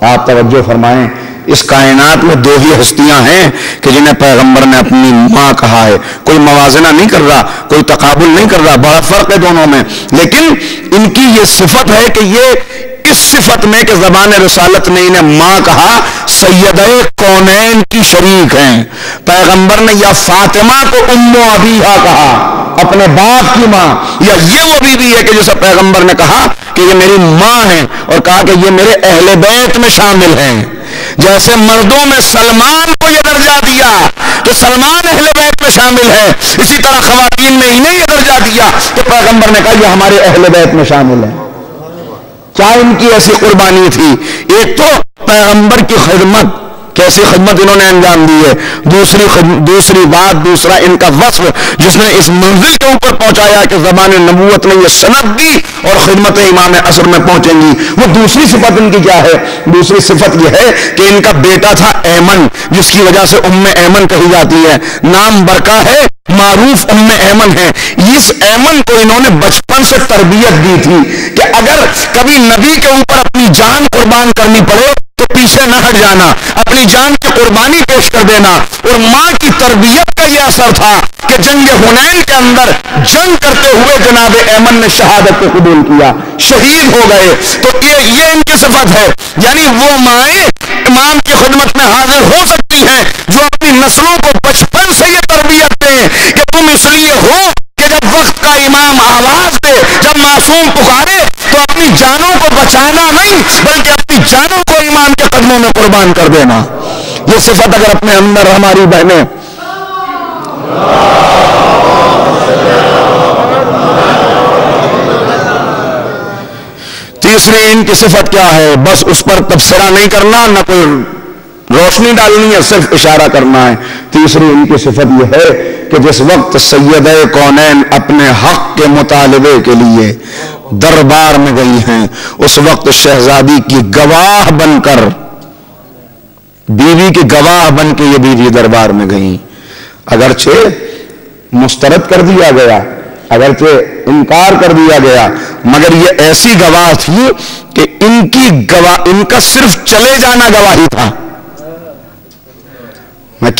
آپ توجہ فرمائیں، اس کائنات میں دو ہی ہستیاں ہیں کہ جنہیں پیغمبر نے اپنی ماں کہا ہے۔ کوئی موازنہ نہیں کر رہا، کوئی تقابل نہیں کر رہا، بڑا فرق ہے دونوں میں، لیکن ان کی یہ صفت ہے کہ یہ اس صفت میں کہ زبان رسالت نے انہیں ماں کہا، سیدہ کونین کی شریک ہیں۔ پیغمبر نے یا فاطمہ کو ام ابیہا کہا، اپنے باپ کی ماں، یا یہ وہ بیوی ہے کہ جسے پیغمبر نے کہا کہ یہ میری ماں ہے، اور کہا کہ یہ میرے اہل بیت میں شامل ہیں۔ جیسے مردوں میں سلمان کو یہ درجہ دیا کہ سلمان اہل بیت میں شامل ہے، اسی طرح خواتین میں انہیں یہ درجہ دیا کہ پیغمبر نے کہا یہ ہمارے اہل بیت میں شامل ہے۔ کیا ان کی ایسی قربانی تھی؟ ایک تو پیغمبر کی خدمت، کیسی خدمت انہوں نے انجام دی ہے، دوسری بات، دوسرا ان کا وصف جس نے اس منزل کے اوپر پہنچایا کہ زبان نبوت نے یہ سند دی اور خدمت امام عصر میں پہنچیں گی۔ وہ دوسری صفت ان کی کیا ہے؟ دوسری صفت یہ ہے کہ ان کا بیٹا تھا ایمن، جس کی وجہ سے ام ایمن کہی جاتی ہے، نام برکہ ہے، معروف ام ایمن ہے۔ اس ایمن کو انہوں نے بچپن سے تربیت دی تھی کہ اگر کبھی نبی کے اوپر اپنی جان قربان کرنی پڑے تو پیچھے نہ ہٹ جانا، اپنی جان کی قربانی پیش کر دینا، اور ماں کی تربیت کا یہ اثر تھا کہ جنگ حنین کے اندر جنگ کرتے ہوئے جناب ایمن نے شہادت کو قبول کیا، شہید ہو گئے. تو یہ ان کی صفت ہے. یعنی وہ مائیں امام کی خدمت میں حاضر ہو سکتی ہیں جو اپنی نسلوں کو بچپن سے یہ تربیت دیں کہ تم اس لیے ہو کہ جب وقت کا امام آواز دے، جب معصوم پکارے تو اپنی جانوں کو بچانا نہیں بلکہ اپنی جانوں کو امام کے قدموں میں قربان کر دینا. یہ صفت اگر اپنے اندر ہماری بہنیں تیسری ان کی صفت کیا ہے؟ بس اس پر تبصرہ نہیں کرنا، نہ کوئی روشنی ڈالنی ہے، صرف اشارہ کرنا ہے. تیسری ان کی صفت یہ ہے کہ جس وقت سیدہ کونین اپنے حق کے مطالبے کے لیے دربار میں گئی ہیں، اس وقت شہزادی کی گواہ بن کر، بیوی کی گواہ بن کے یہ بیوی دربار میں گئیں. اگرچہ مسترد کر دیا گیا، اگرچہ انکار کر دیا گیا، مگر یہ ایسی گواہ تھی کہ ان کا صرف چلے جانا گواہی تھا. میں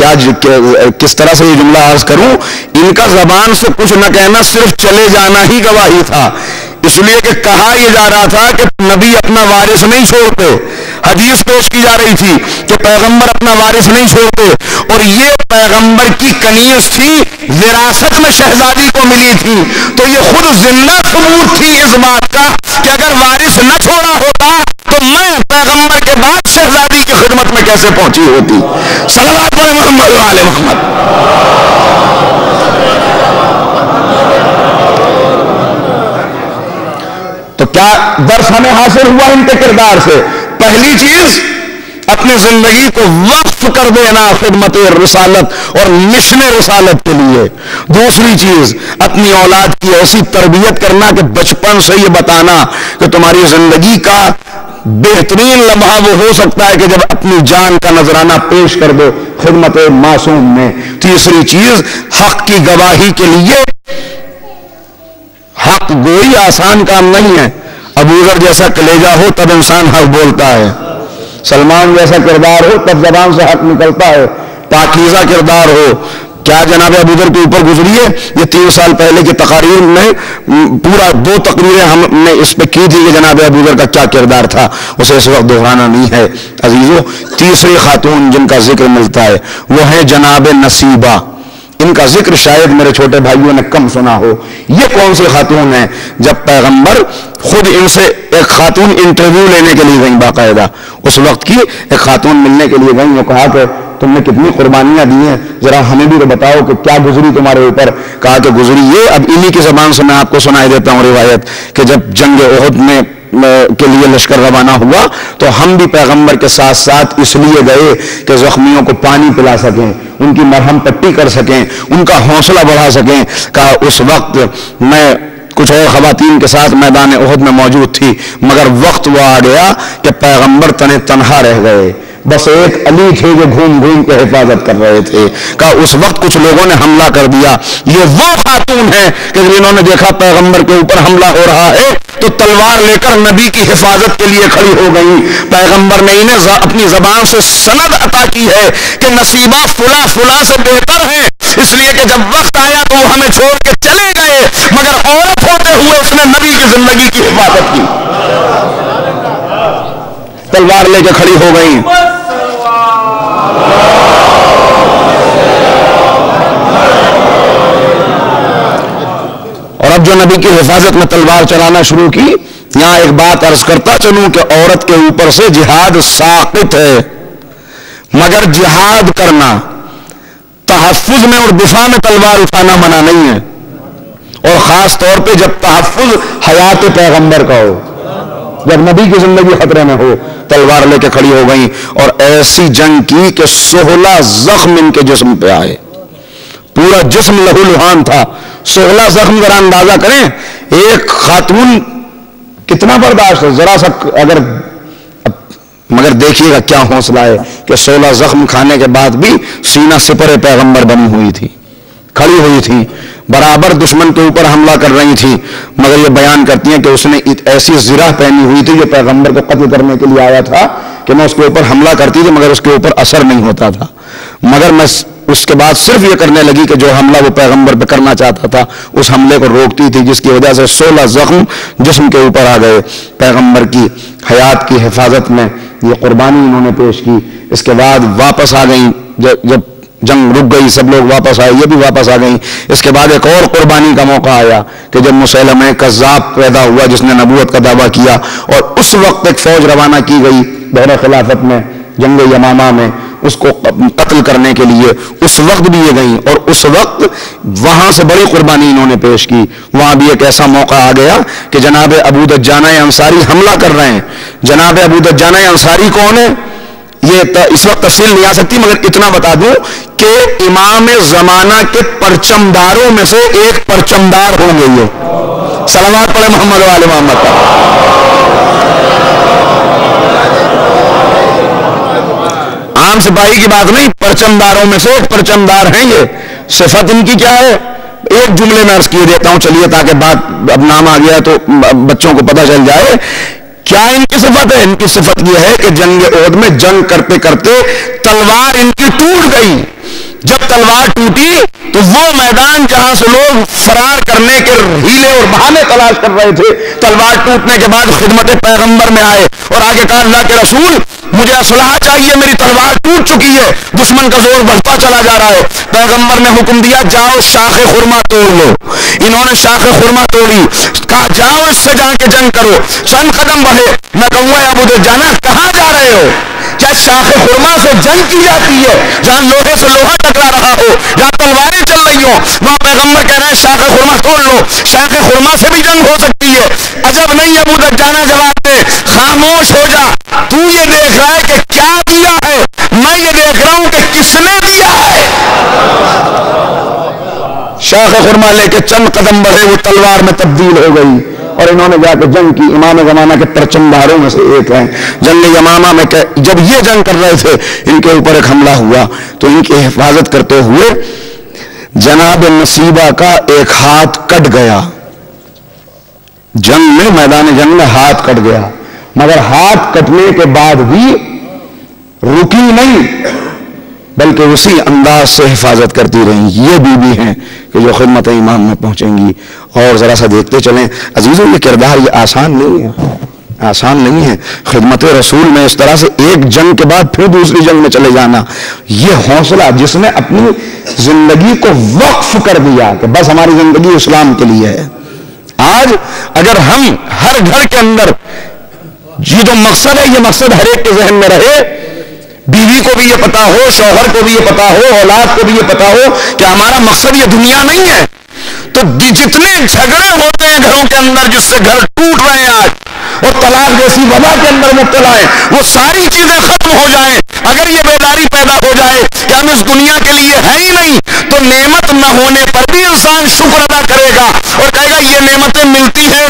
کس طرح سے یہ جملہ عرض کروں، ان کا زبان سے کچھ نہ کہنا، صرف چلے جانا ہی گواہی تھا. اس لیے کہ کہا یہ جا رہا تھا کہ نبی اپنا وارث نہیں چھوڑتے، حدیث پیش کی جا رہی تھی کہ پیغمبر اپنا وارث نہیں چھوڑتے، اور یہ پیغمبر کی کنیز تھی، وراثت میں شہزادی کو ملی تھی. تو یہ خود زندہ ثبوت تھی اس بات کا کہ اگر وارث نہ چھوڑا ہوتا تو میں پیغمبر کے بعد شہزادی کی خدمت میں کیسے پہنچی ہوتی. صلوات محمد و آل محمد. تو کیا درس ہمیں حاصل ہوا ان کے کردار سے؟ پہلی چیز اپنی زندگی کو وقف کر دینا خدمت رسالت اور مشن رسالت کے لیے. دوسری چیز اپنی اولاد کی ایسی تربیت کرنا کہ بچپن سے یہ بتانا کہ تمہاری زندگی کا بہترین لمحہ وہ ہو سکتا ہے کہ جب اپنی جان کا نذرانہ پیش کر دو خدمت معصوم میں. تیسری چیز حق کی گواہی کے لیے، حق گوئی آسان کام نہیں ہے. ابو ذر جیسا کلیجہ ہو تب انسان حق بولتا ہے، سلمان جیسا کردار ہو تب زبان سے حق نکلتا ہے، پاکیزہ کردار ہو. کیا جناب ابو ذر کے اوپر گزری ہے؟ یہ 3 سال پہلے کی تقاریر میں پورا 2 تقریریں ہم نے اس پہ کی تھی کہ جناب ابو ذر کا کیا کردار تھا، اسے اس وقت دہرانا نہیں ہے. عزیزو، تیسری خاتون جن کا ذکر ملتا ہے وہ ہے جناب نصیبہ. ان کا ذکر شاید میرے چھوٹے بھائیوں نے کم سنا ہو. یہ کون سی خاتون ہیں؟ جب پیغمبر خود ان سے ایک خاتون انٹرویو لینے کے لیے گئیں، باقاعدہ اس وقت کی ایک خاتون ملنے کے لیے گئیں، وہ کہا کہ تم نے کتنی قربانیاں دی ہیں، ذرا ہمیں بھی تو بتاؤ کہ کیا گزری تمہارے اوپر. کہا کہ گزری یہ، اب انہی کی زبان سے میں آپ کو سنائی دیتا ہوں روایت، کہ جب جنگ احد میں کے لیے لشکر روانہ ہوا تو ہم بھی پیغمبر کے ساتھ ساتھ اس لیے گئے کہ زخمیوں کو پانی پلا سکیں، ان کی مرہم پٹی کر سکیں، ان کا حوصلہ بڑھا سکیں. کہا اس وقت میں کچھ اور خواتین کے ساتھ میدان احد میں موجود تھی، مگر وقت وہ آ گیا کہ پیغمبر تنہا رہ گئے، بس ایک علی تھے جو گھوم گھوم کے حفاظت کر رہے تھے. کہا اس وقت کچھ لوگوں نے حملہ کر دیا. یہ وہ خاتون ہے کہ جنہوں نے دیکھا پیغمبر کے اوپر حملہ ہو رہا ہے تو تلوار لے کر نبی کی حفاظت کے لیے کھڑی ہو گئی. پیغمبر نے انہیں اپنی زبان سے سند عطا کی ہے کہ نصیبہ فلاں فلاں سے بہتر ہے، اس لیے کہ جب وقت آیا تو وہ ہمیں چھوڑ کے چلے گئے، مگر عورت ہوتے ہوئے اس نے نبی کی زندگی کی حفاظت کی. تلوار لے کے کھڑی ہو گئی. اور اب جو نبی کی حفاظت میں تلوار چلانا شروع کی، یہاں ایک بات عرض کرتا چلوں کہ عورت کے اوپر سے جہاد ساقط ہے، مگر جہاد کرنا، تحفظ میں اور دفاع میں تلوار اٹھانا منع نہیں ہے، اور خاص طور پہ جب تحفظ حیات پیغمبر کا ہو، جب نبی کی زندگی خطرے میں ہو. تلوار لے کے کھڑی ہو گئی اور ایسی جنگ کی کہ 16 زخم ان کے جسم پہ آئے، پورا جسم لہو لہان تھا. 16 زخم ذرا اندازہ کریں ایک خاتون کتنا برداشت ہے ذرا سا، مگر دیکھیے گا کیا حوصلہ ہے کہ 16 زخم کھانے کے بعد بھی سینہ سپر پیغمبر بنی ہوئی تھی، کھڑی ہوئی تھی، برابر دشمن کے اوپر حملہ کر رہی تھی. مگر یہ بیان کرتی ہیں کہ اس نے ایسی زرہ پہنی ہوئی تھی جو پیغمبر کو قتل کرنے کے لیے آیا تھا کہ میں اس کے اوپر حملہ کرتی تھی مگر اس کے اوپر اثر نہیں ہوتا تھا. مگر میں اس کے بعد صرف یہ کرنے لگی کہ جو حملہ وہ پیغمبر پہ کرنا چاہتا تھا اس حملے کو روکتی تھی، جس کی وجہ سے 16 زخم جسم کے اوپر آ گئے۔ پیغمبر کی حیات کی حفاظت میں یہ قربانی انہوں نے پیش کی۔ اس کے بعد واپس آ گئیں، جب جنگ رک گئی سب لوگ واپس آئے، یہ بھی واپس آ گئیں۔ اس کے بعد ایک اور قربانی کا موقع آیا کہ جب مسیلمہ کذاب پیدا ہوا جس نے نبوت کا دعویٰ کیا، اور اس وقت ایک فوج روانہ کی گئی دور خلافت میں جنگ یمامہ میں اس کو قتل کرنے کے لیے، اس وقت بھی یہ گئیں، اور اس وقت وہاں سے بڑی قربانی انہوں نے پیش کی۔ وہاں بھی ایک ایسا موقع آ گیا کہ جناب ابو دجانہ انصاری حملہ کر رہے ہیں۔ جناب ابو دجانہ انصاری کون ہے؟ یہ اس وقت تفصیل نہیں آ سکتی، مگر اتنا بتا دوں کہ امام زمانہ کے پرچمداروں میں سے ایک پرچمدار ہوں گے یہ۔ صلوات پڑھے محمد و آل محمد کا۔ عام سپاہی کی بات نہیں، پرچمداروں میں سے ایک پرچمدار ہیں یہ۔ صفت ان کی کیا ہے؟ ایک جملے میں عرض کیے دیتا ہوں چلیے، تاکہ بات اب نام آ گیا تو بچوں کو پتہ چل جائے کیا ان کی صفت ہے۔ ان کی صفت یہ ہے کہ جنگ احد میں جنگ کرتے کرتے تلوار ان کی ٹوٹ گئی۔ جب تلوار ٹوٹی تو وہ میدان جہاں سے لوگ فرار کرنے کے ہیلے اور بہانے تلاش کر رہے تھے، تلوار ٹوٹنے کے بعد خدمت پیغمبر میں آئے اور آگے کہا اللہ کے رسول مجھے اسلحہ چاہیے، میری تلوار ٹوٹ چکی ہے، دشمن کا زور بڑھتا چلا جا رہا ہے۔ پیغمبر نے حکم دیا جاؤ شاخ خرما توڑ لو۔ انہوں نے شاخ خرما توڑی، کہا جاؤ اس سے جا کے جنگ کرو۔ چند قدم بڑھے، میں کہوں گا ابو دجانہ کہاں جا رہے ہو؟ کیا شاخ خرما سے جنگ کی جاتی ہے جہاں لوہے سے لوہا ٹکرا رہا ہو، جہاں تلواریں چل رہی ہوں؟ وہاں پیغمبر کہہ رہے ہیں شاخ خرما توڑ لو، شاخ خرما سے بھی جنگ ہو سکتی ہے۔ عجب نہیں ابو دجانہ جواب دے، خاموش ہو جا، تو یہ دیکھ رہا ہے کہ کیا دیا ہے، میں یہ دیکھ رہا ہوں کہ کس نے دیا ہے۔ شاخ خرما لے کے چند قدم بڑھے، وہ تلوار میں تبدیل ہو گئی اور انہوں نے جا کے جنگ کی۔ امام زمانہ کے پرچمداروں میں سے ایک ہیں۔ جنگ یمامہ میں جب یہ جنگ کر رہے تھے ان کے اوپر ایک حملہ ہوا تو ان کی حفاظت کرتے ہوئے جناب نصیبہ کا ایک ہاتھ کٹ گیا۔ جنگ میں میدان جنگ میں ہاتھ کٹ گیا، مگر ہاتھ کٹنے کے بعد بھی رکی نہیں بلکہ اسی انداز سے حفاظت کرتی رہیں۔ یہ بیوی ہیں کہ جو خدمت امام میں پہنچیں گی۔ اور ذرا سا دیکھتے چلیں عزیزوں، یہ کردار یہ آسان نہیں ہے، آسان نہیں ہے۔ خدمت رسول میں اس طرح سے ایک جنگ کے بعد پھر دوسری جنگ میں چلے جانا، یہ حوصلہ جس نے اپنی زندگی کو وقف کر دیا کہ بس ہماری زندگی اسلام کے لیے ہے۔ آج اگر ہم ہر گھر کے اندر یہ جو مقصد ہے، یہ مقصد ہر ایک کے ذہن میں رہے، بیوی کو بھی یہ پتا ہو، شوہر کو بھی یہ پتا ہو، اولاد کو بھی یہ پتا ہو کہ ہمارا مقصد یہ دنیا نہیں ہے، تو جتنے جھگڑے ہوتے ہیں گھروں کے اندر جس سے گھر ٹوٹ رہے ہیں آج اور طلاق جیسی وبا کے اندر مبتلا ہیں، وہ ساری چیزیں ختم ہو جائیں۔ اگر یہ بیداری پیدا ہو جائے کہ ہم اس دنیا کے لیے ہے ہی نہیں، تو نعمت نہ ہونے پر بھی انسان شکر ادا کرے گا اور کہے گا یہ نعمتیں ملتی ہیں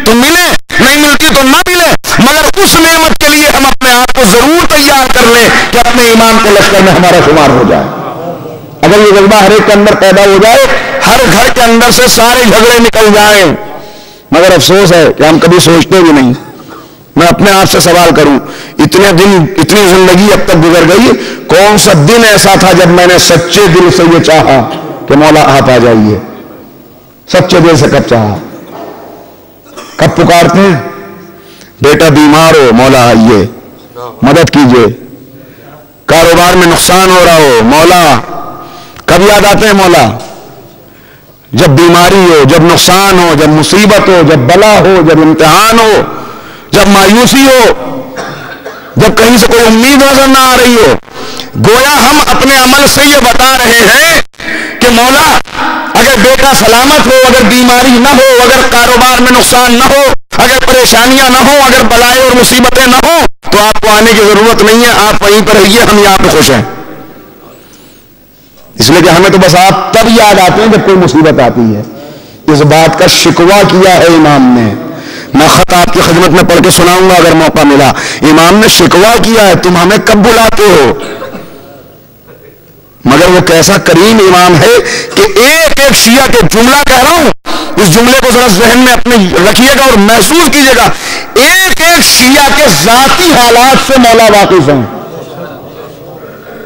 تو ملے، نہیں ملتی تو نہ ملے، مگر اس نعمت کے لیے ہم اپنے آپ کو ضرور تیار کر لیں کہ اپنے ایمان کے لشکر میں ہمارا شمار ہو جائے۔ اگر یہ جذبہ ہر ایک کے اندر پیدا ہو جائے، ہر گھر کے اندر سے سارے جھگڑے نکل جائیں۔ مگر افسوس ہے کہ ہم کبھی سوچتے بھی نہیں۔ میں اپنے آپ سے سوال کروں، اتنے دن، اتنی زندگی اب تک گزر گئی، کون سا دن ایسا تھا جب میں نے سچے دل سے یہ چاہا کہ مولا آپ آ جائیے؟ سچے دل سے کب چاہا؟ کب پکارتے ہیں بیٹا بیمار ہو مولا آئیے مدد کیجئے، کاروبار میں نقصان ہو رہا ہو مولا، کب یاد آتے ہیں مولا؟ جب بیماری ہو، جب نقصان ہو، جب مصیبت ہو، جب بلا ہو، جب امتحان ہو، جب مایوسی ہو، جب کہیں سے کوئی امید نظر نہ آ رہی ہو۔ گویا ہم اپنے عمل سے یہ بتا رہے ہیں کہ مولا اگر بیٹا سلامت ہو، اگر بیماری نہ ہو، اگر کاروبار میں نقصان نہ ہو، اگر پریشانیاں نہ ہو، اگر بلائیں اور مصیبتیں نہ ہو، تو آپ کو آنے کی ضرورت نہیں ہے، آپ وہیں پر رہیے، ہم یہاں پہ خوش ہیں۔ اس لیے کہ ہمیں تو بس آپ تب یاد آتے ہیں جب کوئی مصیبت آتی ہے۔ اس بات کا شکوہ کیا ہے امام نے، میں خط آپ کی خدمت میں پڑھ کے سناؤں گا اگر موقع ملا۔ امام نے شکوہ کیا ہے تم ہمیں کب بلاتے ہو؟ مگر وہ کیسا کریم امام ہے کہ ایک ایک شیعہ کے جملہ کہہ رہا ہوں، اس جملے کو ذرا ذہن میں اپنے رکھیے گا اور محسوس کیجیے گا، ایک ایک شیعہ کے ذاتی حالات سے مولا واقف ہیں۔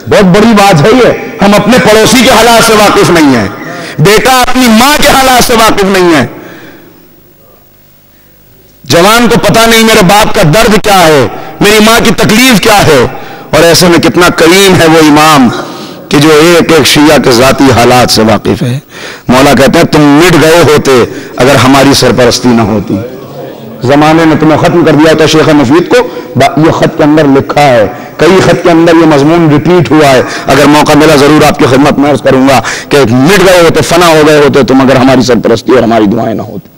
بہت بڑی بات ہے یہ. ہم اپنے پڑوسی کے حالات سے واقف نہیں ہیں. بیٹا اپنی ماں کے حالات سے واقف نہیں ہے. جوان کو پتہ نہیں میرے باپ کا درد کیا ہے, میری ماں کی تکلیف کیا ہے. اور ایسے میں کتنا کریم ہے وہ امام کہ جو ایک ایک شیعہ کے ذاتی حالات سے واقف ہے. مولا کہتے ہیں تم مٹ گئے ہوتے اگر ہماری سرپرستی نہ ہوتی. زمانے نے تمہیں ختم کر دیا تھا. شیخ مفید کو یہ خط کے اندر لکھا ہے, کئی خط کے اندر یہ مضمون ریپیٹ ہوا ہے. اگر موقع ملا ضرور آپ کی خدمت میں عرض کروں گا کہ مٹ گئے ہوتے, فنا ہو گئے ہوتے تم اگر ہماری سرپرستی اور ہماری دعائیں نہ ہوتی.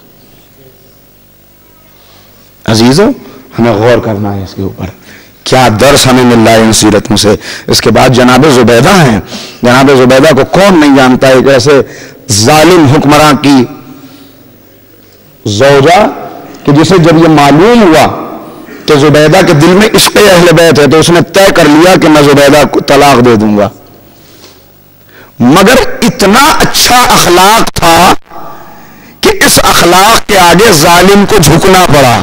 عزیزو ہمیں غور کرنا ہے اس کے اوپر, کیا درس ہمیں مل رہا ہے ان سیرتوں سے. اس کے بعد جناب زبیدہ ہیں. جناب زبیدہ کو کون نہیں جانتا ہے, ایسے ظالم حکمراں کی زوجہ کہ جسے جب یہ معلوم ہوا کہ زبیدہ کے دل میں عشق اہل بیت ہے تو اس نے طے کر لیا کہ میں زبیدہ کو طلاق دے دوں گا. مگر اتنا اچھا اخلاق تھا کہ اس اخلاق کے آگے ظالم کو جھکنا پڑا.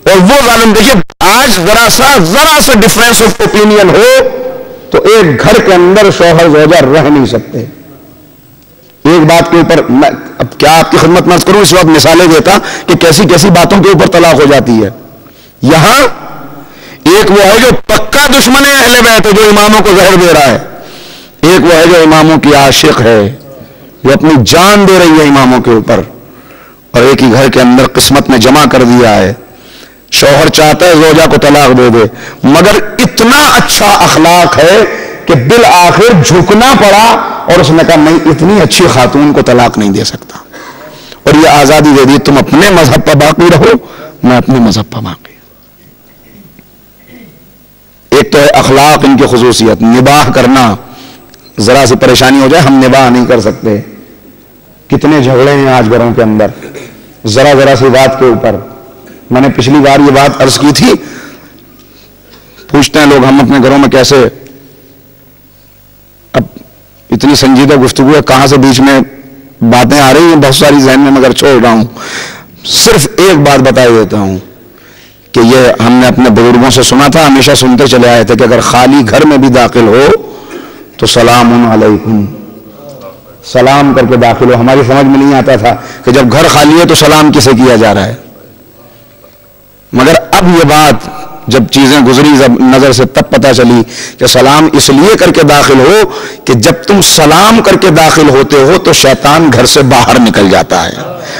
اور وہ ظالم دیکھیے آج ذرا سا ڈفرینس آف اوپینین ہو تو ایک گھر کے اندر شوہر زوجہ رہ نہیں سکتے. ایک بات کے اوپر اب کیا آپ کی خدمت میں کروں, اس وقت مثالیں دیتا کہ کیسی کیسی باتوں کے اوپر طلاق ہو جاتی ہے. یہاں ایک وہ ہے جو پکا دشمن ہے اہل بیت ہے, جو اماموں کو زہر دے رہا ہے. ایک وہ ہے جو اماموں کی عاشق ہے, جو اپنی جان دے رہی ہے اماموں کے اوپر. اور ایک ہی گھر کے اندر قسمت میں جمع کر دیا ہے. شوہر چاہتا ہے زوجہ کو طلاق دے دے, مگر اتنا اچھا اخلاق ہے کہ بالآخر جھکنا پڑا اور اس نے کہا نہیں, اتنی اچھی خاتون کو طلاق نہیں دے سکتا. اور یہ آزادی دے دی, تم اپنے مذہب پر باقی رہو, میں اپنے مذہب پر باقی. ایک تو ہے اخلاق ان کی خصوصیت. نباہ کرنا ذرا سی پریشانی ہو جائے ہم نباہ نہیں کر سکتے. کتنے جھگڑے ہیں آج گھروں کے اندر ذرا سی بات کے اوپر. میں نے پچھلی بار یہ بات عرض کی تھی, پوچھتے ہیں لوگ ہم اپنے گھروں میں کیسے, اب اتنی سنجیدہ گفتگو ہے کہاں سے بیچ میں باتیں آ رہی ہیں بہت ساری ذہن میں, مگر چھوڑ رہا ہوں. صرف ایک بات بتا دیتا ہوں کہ یہ ہم نے اپنے بزرگوں سے سنا تھا, ہمیشہ سنتے چلے آئے تھے کہ اگر خالی گھر میں بھی داخل ہو تو سلام علیکم, سلام کر کے داخل ہو. ہماری سمجھ میں نہیں آتا تھا کہ جب گھر خالی ہے تو سلام کسے کیا جا رہا ہے. مگر اب یہ بات جب چیزیں گزری نظر سے تب پتہ چلی کہ سلام اس لیے کر کے داخل ہو کہ جب تم سلام کر کے داخل ہوتے ہو تو شیطان گھر سے باہر نکل جاتا ہے.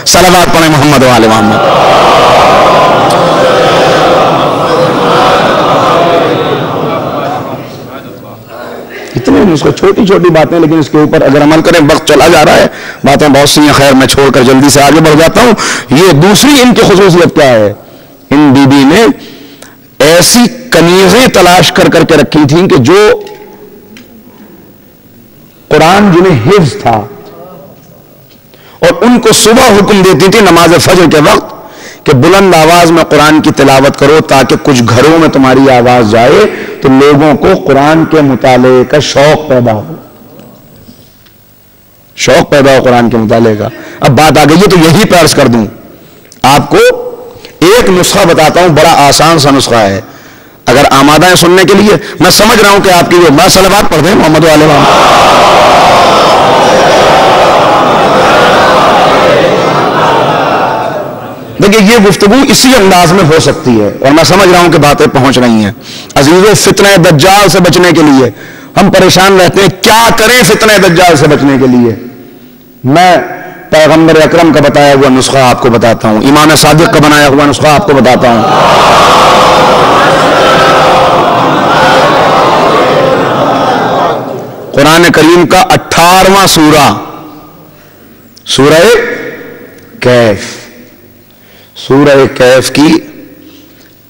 صلوات پڑھیں محمد و آل محمد. اتنے اس کو چھوٹی چھوٹی باتیں, لیکن اس کے اوپر اگر عمل کریں, وقت چلا جا رہا ہے, باتیں بہت سی ہیں, خیر میں چھوڑ کر جلدی سے آگے بڑھ جاتا ہوں. یہ دوسری ان کی خصوصیت کیا ہے, ان بی بی نے ایسی کنیزیں تلاش کر کر کے رکھی تھیں کہ جو قرآن جنہیں حفظ تھا, اور ان کو صبح حکم دیتی تھی نماز فجر کے وقت کہ بلند آواز میں قرآن کی تلاوت کرو تاکہ کچھ گھروں میں تمہاری آواز جائے تو لوگوں کو قرآن کے مطالعے کا شوق پیدا ہو, شوق پیدا ہو قرآن کے مطالعے کا. اب بات آ گئی ہے تو یہی پہ عرض کر دوں آپ کو. ایک نسخہ بتاتا ہوں, بڑا آسان سا نسخہ ہے. اگر آمادہ ہیں سننے کے لیے, میں سمجھ رہا ہوں کہ آپ کی جو صلوات پڑھ دیں محمد علیہ وسلم. دیکھیے یہ گفتگو اسی انداز میں ہو سکتی ہے اور میں سمجھ رہا ہوں کہ باتیں پہنچ رہی ہیں. عزیزو, فتنہ دجال سے بچنے کے لیے ہم پریشان رہتے ہیں, کیا کریں فتنہ دجال سے بچنے کے لیے. میں پیغمبر اکرم کا بتایا ہوا نسخہ آپ کو بتاتا ہوں, امام صادق کا بنایا ہوا نسخہ آپ کو بتاتا ہوں. قرآن کریم کا 18واں سورہ, سورہ کہف. سورہ کہف کی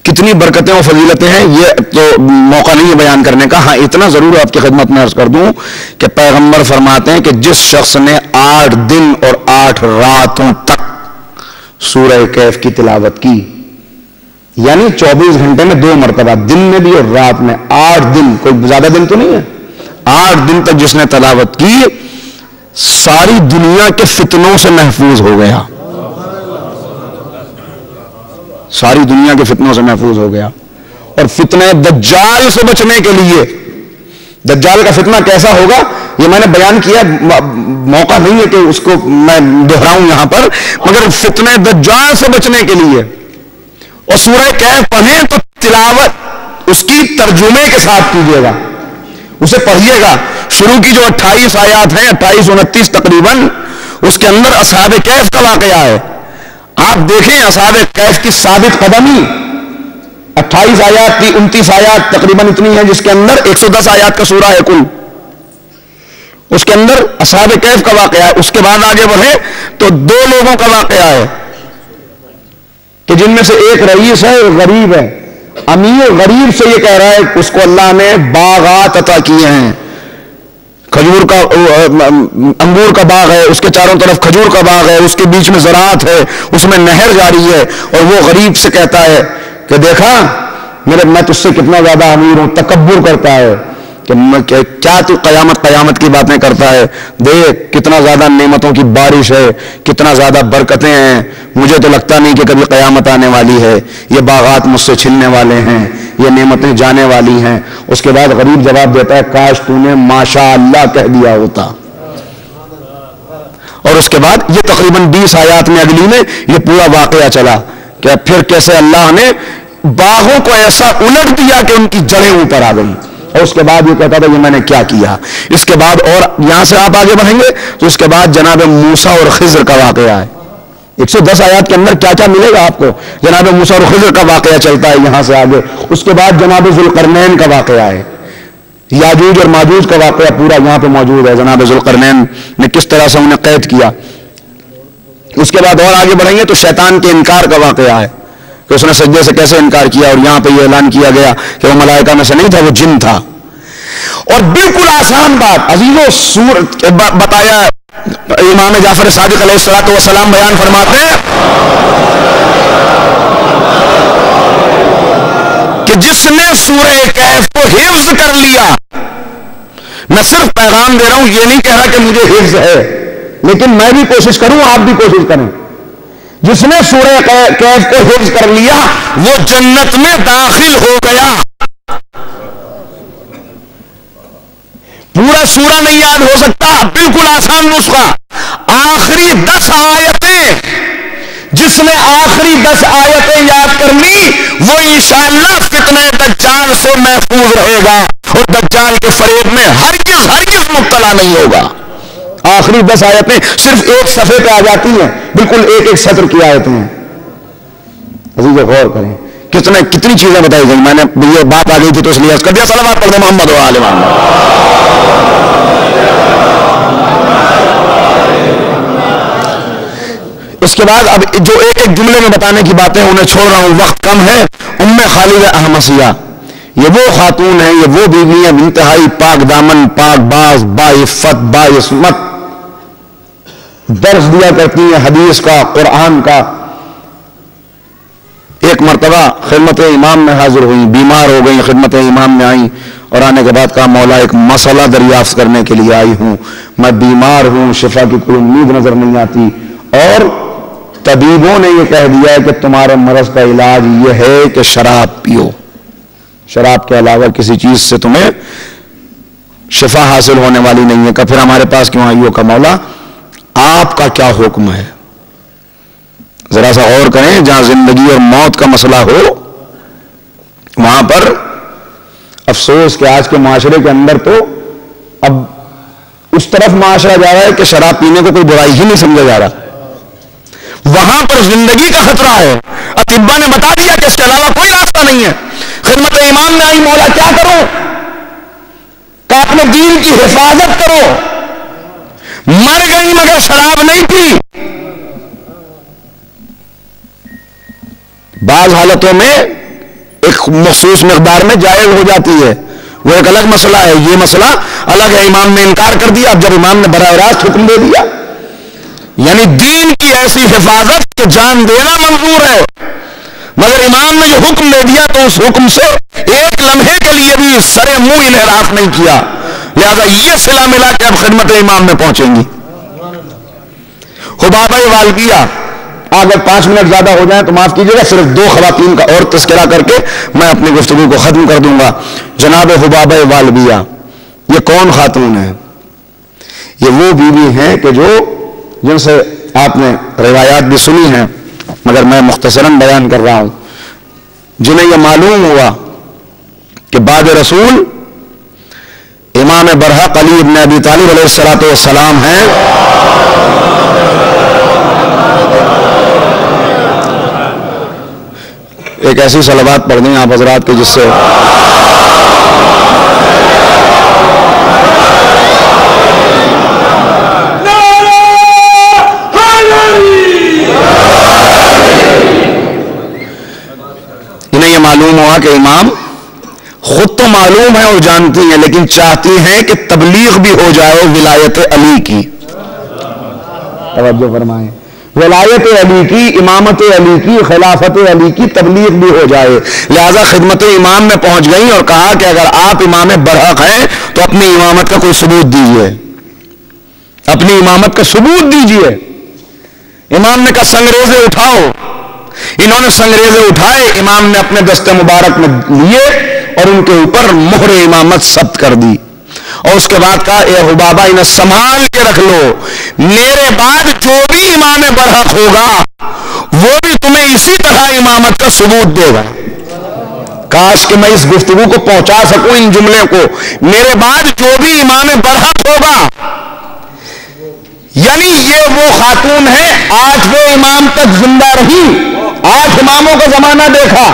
کتنی برکتیں و فضیلتیں ہیں یہ تو موقع نہیں ہے بیان کرنے کا. ہاں اتنا ضرور آپ کی خدمت میں عرض کر دوں کہ پیغمبر فرماتے ہیں کہ جس شخص نے 8 دن اور 8 راتوں تک سورہ کہف کی تلاوت کی, یعنی 24 گھنٹے میں 2 مرتبہ, دن میں بھی اور رات میں, 8 دن, کوئی زیادہ دن تو نہیں ہے, 8 دن تک جس نے تلاوت کی ساری دنیا کے فتنوں سے محفوظ ہو گیا, ساری دنیا کے فتنوں سے محفوظ ہو گیا. اور فتنہ دجال سے بچنے کے لیے دجال کا فتنہ کیسا ہوگا یہ میں نے بیان کیا، موقع نہیں ہے کہ اس کو میں دہراؤں یہاں پر، مگر فتنہ دجال سے بچنے کے لیے اور سورہ کہف پڑھیں تو تلاوت اس کی ترجمے کے ساتھ کیجیے گا، اسے پڑھیے گا۔ شروع کی جو 28 آیات ہیں 28 29 تقریباً، اس کے اندر اصحاب کہف کا واقعہ ہے۔ آپ دیکھیں اصحاب کہف کی ثابت قدمی 28 آیات کی 29 آیات تقریباً اتنی ہے، جس کے اندر 110 آیات کا سورہ ہے کل، اس کے اندر اصحاب کہف کا واقعہ ہے۔ اس کے بعد آگے بڑھے تو 2 لوگوں کا واقعہ ہے کہ جن میں سے ایک رئیس ہے اور غریب ہے، امیر غریب سے یہ کہہ رہا ہے اس کو اللہ نے باغات عطا کیے ہیں، کھجور کا انگور کا باغ ہے، اس کے چاروں طرف کھجور کا باغ ہے، اس کے بیچ میں زراعت ہے، اس میں نہر جاری ہے، اور وہ غریب سے کہتا ہے کہ دیکھا میں تجھ سے کتنا زیادہ امیر ہوں، تکبر کرتا ہے کہ کیا تو قیامت کی باتیں کرتا ہے، دیکھ کتنا زیادہ نعمتوں کی بارش ہے، کتنا زیادہ برکتیں ہیں، مجھے تو لگتا نہیں کہ کبھی قیامت آنے والی ہے، یہ باغات مجھ سے چھننے والے ہیں، یہ نعمتیں جانے والی ہیں۔ اس کے بعد غریب جواب دیتا ہے کاش تو نے ماشاء اللہ کہہ دیا ہوتا۔ اور اس کے بعد یہ تقریباً 20 آیات میں اگلی میں یہ پورا واقعہ چلا کہ پھر کیسے اللہ نے باغوں کو ایسا الٹ دیا کہ ان کی جڑیں اوپر آ گئی، اور اس کے بعد یہ کہتا تھا یہ میں نے کیا کیا۔ اس کے بعد اور یہاں سے آپ آگے بڑھیں گے تو اس کے بعد جناب موسیٰ اور خضر کا واقعہ ہے۔ 110 آیات کے اندر کیا کیا ملے گا آپ کو، جناب موسیٰ اور خضر کا واقعہ چلتا ہے یہاں سے آگے۔ اس کے بعد جناب ذوالقرنین کا واقعہ ہے، یاجوج اور ماجوج کا واقعہ پورا یہاں پہ موجود ہے، جناب ذوالقرنین نے کس طرح سے انہیں قید کیا۔ اس کے بعد اور آگے بڑھیں گے تو شیطان کے انکار کا واقعہ ہے کہ اس نے سجدے سے کیسے انکار کیا، اور یہاں پہ یہ اعلان کیا گیا کہ وہ ملائکہ میں سے نہیں تھا، وہ جن تھا۔ اور بالکل آسان بات عزیزو بتایا امام جعفر صادق علیہ السلام بیان فرماتے ہیں کہ جس نے سورہ کہف کو حفظ کر لیا، میں صرف پیغام دے رہا ہوں، یہ نہیں کہہ رہا کہ مجھے حفظ ہے، لیکن میں بھی کوشش کروں آپ بھی کوشش کریں، جس نے سورہ کہف کو حفظ کر لیا وہ جنت میں داخل ہو گیا۔ پورا سورہ نہیں یاد ہو سکتا، بالکل آسان نسخہ، آخری 10 آیتیں، جس نے آخری 10 آیتیں یاد کر لی وہ انشاءاللہ فتنہ دجال سے محفوظ رہے گا اور دجال کے فریب میں ہرگز مبتلا نہیں ہوگا۔ آخری 10 آیتیں صرف ایک صفحے پہ آ جاتی ہیں، بالکل ایک سطر کی آیتیں ہیں۔ عزیزو غور کریں کتنی چیزیں بتائی گئی، میں نے یہ بات آ گئی تھی تو اس لیے کر دیا، صلوات پڑھ دیں محمد و آل محمد۔ اس کے بعد اب جو ایک جملے میں بتانے کی باتیں انہیں چھوڑ رہا ہوں، وقت کم ہے۔ ام خالد احمسیہ یہ وہ خاتون ہیں، یہ وہ بیوی ہیں انتہائی پاک دامن، پاک باز، باعفت، باعصمت، درس دیا کرتی ہیں حدیث کا، قرآن کا۔ ایک مرتبہ خدمت امام میں حاضر ہوئی، بیمار ہو گئی، خدمت امام میں آئیں اور آنے کے بعد کہا مولا ایک مسئلہ دریافت کرنے کے لیے آئی ہوں، میں بیمار ہوں، شفا کی کوئی امید نظر نہیں آتی، اور طبیبوں نے یہ کہہ دیا ہے کہ تمہارے مرض کا علاج یہ ہے کہ شراب پیو، شراب کے علاوہ کسی چیز سے تمہیں شفا حاصل ہونے والی نہیں ہے۔ کہ پھر ہمارے پاس کیوں آئی ہو؟ کہ مولا آپ کا کیا حکم ہے؟ ذرا سا غور کریں، جہاں زندگی اور موت کا مسئلہ ہو وہاں پر افسوس کہ آج کے معاشرے کے اندر تو اب اس طرف معاشرہ جا رہا ہے کہ شراب پینے کو کوئی برائی ہی نہیں سمجھا جا رہا، وہاں پر زندگی کا خطرہ ہے۔ اطباء نے بتا دیا کہ اس کے علاوہ کوئی راستہ نہیں ہے۔ خدمت امام میں آئی، مولا کیا کروں؟ کہ اپنے دین کی حفاظت کرو، مر گئی مگر شراب نہیں پی۔ بعض حالتوں میں ایک مخصوص مقدار میں جائز ہو جاتی ہے، وہ ایک الگ مسئلہ ہے، یہ مسئلہ الگ ہے۔ امام نے انکار کر دیا، اب جب امام نے براہ راست حکم دے دیا، یعنی دین کی ایسی حفاظت کہ جان دینا منظور ہے، مگر امام نے جو حکم دے دیا تو اس حکم سے ایک لمحے کے لیے بھی سرے منہ انحراف نہیں کیا، لہذا یہ صلہ ملا کہ اب خدمت امام میں پہنچیں گی۔ حبابہ والبیہ، اگر 5 منٹ زیادہ ہو جائیں تو معاف کیجیے گا، صرف 2 خواتین کا اور تذکرہ کر کے میں اپنی گفتگو کو ختم کر دوں گا۔ جناب حبابہ والبیہ یہ کون خاتون ہے؟ یہ وہ بیوی ہیں کہ جن سے آپ نے روایات بھی سنی ہیں، مگر میں مختصراً بیان کر رہا ہوں، جنہیں یہ معلوم ہوا کہ بعد رسول امام برحق علی ابن ابی طالب علیہ السلام ہیں، ایک ایسی صلوات پڑھ دیں آپ حضرات کے جس سے انہیں یہ معلوم ہوا کہ امام خود تو معلوم ہے اور جانتی ہیں، لیکن چاہتی ہیں کہ تبلیغ بھی ہو جائے ولایت علی کی. توجہ فرمائیں، ولایت علی کی، امامت علی کی، خلافت علی کی تبلیغ بھی ہو جائے. لہذا خدمت امام میں پہنچ گئی اور کہا کہ اگر آپ امام برحق ہیں تو اپنی امامت کا کوئی ثبوت دیجئے، اپنی امامت کا ثبوت دیجئے. امام نے کہا سنگریزے اٹھاؤ. انہوں نے سنگریزے اٹھائے، امام نے اپنے دست مبارک میں لیے اور ان کے اوپر مہر امامت ثبت کر دی، اور اس کے بعد کہا اے حبابہ انہیں سنبھال کے رکھ لو، میرے بعد جو بھی امام برحق ہوگا وہ بھی تمہیں اسی طرح امامت کا ثبوت دے گا. کاش کہ میں اس گفتگو کو پہنچا سکوں ان جملے کو. میرے بعد جو بھی امام برحق ہوگا، یعنی یہ وہ خاتون ہے آج وہ امام تک زندہ رہی، 8 اماموں کا زمانہ دیکھا،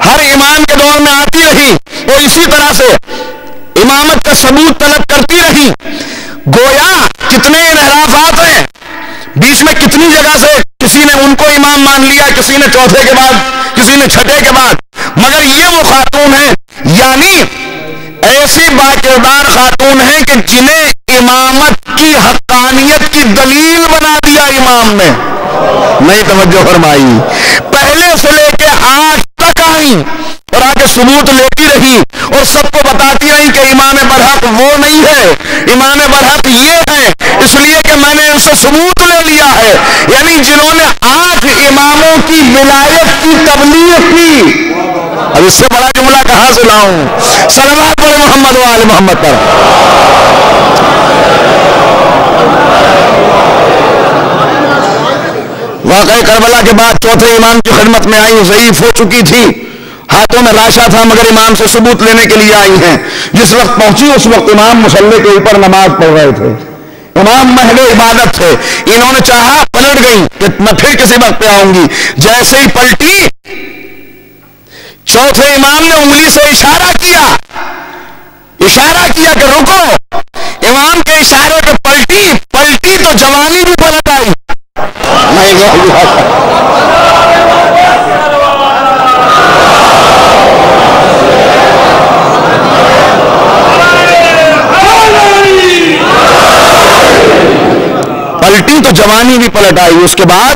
ہر امام کے دور میں آتی رہی اور اسی طرح سے امامت کا ثبوت طلب کرتی رہی. گویا کتنے انحرافات ہیں، بیچ میں کتنی جگہ سے کسی نے ان کو امام مان لیا، کسی نے چوتھے کے بعد، کسی نے چھٹے کے بعد، مگر یہ وہ خاتون ہے، یعنی ایسی باکردار خاتون ہیں کہ جنہیں امامت کی حقانیت کی دلیل بنا دیا امام نے. نہیں توجہ فرمائی، پہلے سے لے کے آج تک آئی اور آگے ثبوت لیتی رہی اور سب کو بتاتی رہی کہ امام برحق وہ نہیں ہے، امام برحق یہ ہے، اس لیے کہ میں نے ان سے ثبوت لے لیا ہے. یعنی جنہوں نے 8 اماموں کی ولایت کی تبلیغ کی. اب اس سے بڑا جملہ کہاں سے لاؤں؟ صلوات پڑھیں محمد و آل محمد پر. واقعہ کربلا کے بعد چوتھے امام کی خدمت میں آئی، ضعیف ہو چکی تھی، ہاتھوں میں لاشا تھا، مگر امام سے ثبوت لینے کے لیے آئی ہیں. جس وقت پہنچی اس وقت امام مصلی کے اوپر نماز پڑھ رہے تھے، امام محل عبادت تھے. انہوں نے چاہا پلٹ گئی کہ میں پھر کسی وقت پہ آؤں گی. جیسے ہی پلٹی، چوتھے امام نے انگلی سے اشارہ کیا کہ رکو. امام کے اشارے پہ پلٹی تو جوانی بھی پلٹ آئی. پلٹی تو جوانی بھی پلٹ آئی. اس کے بعد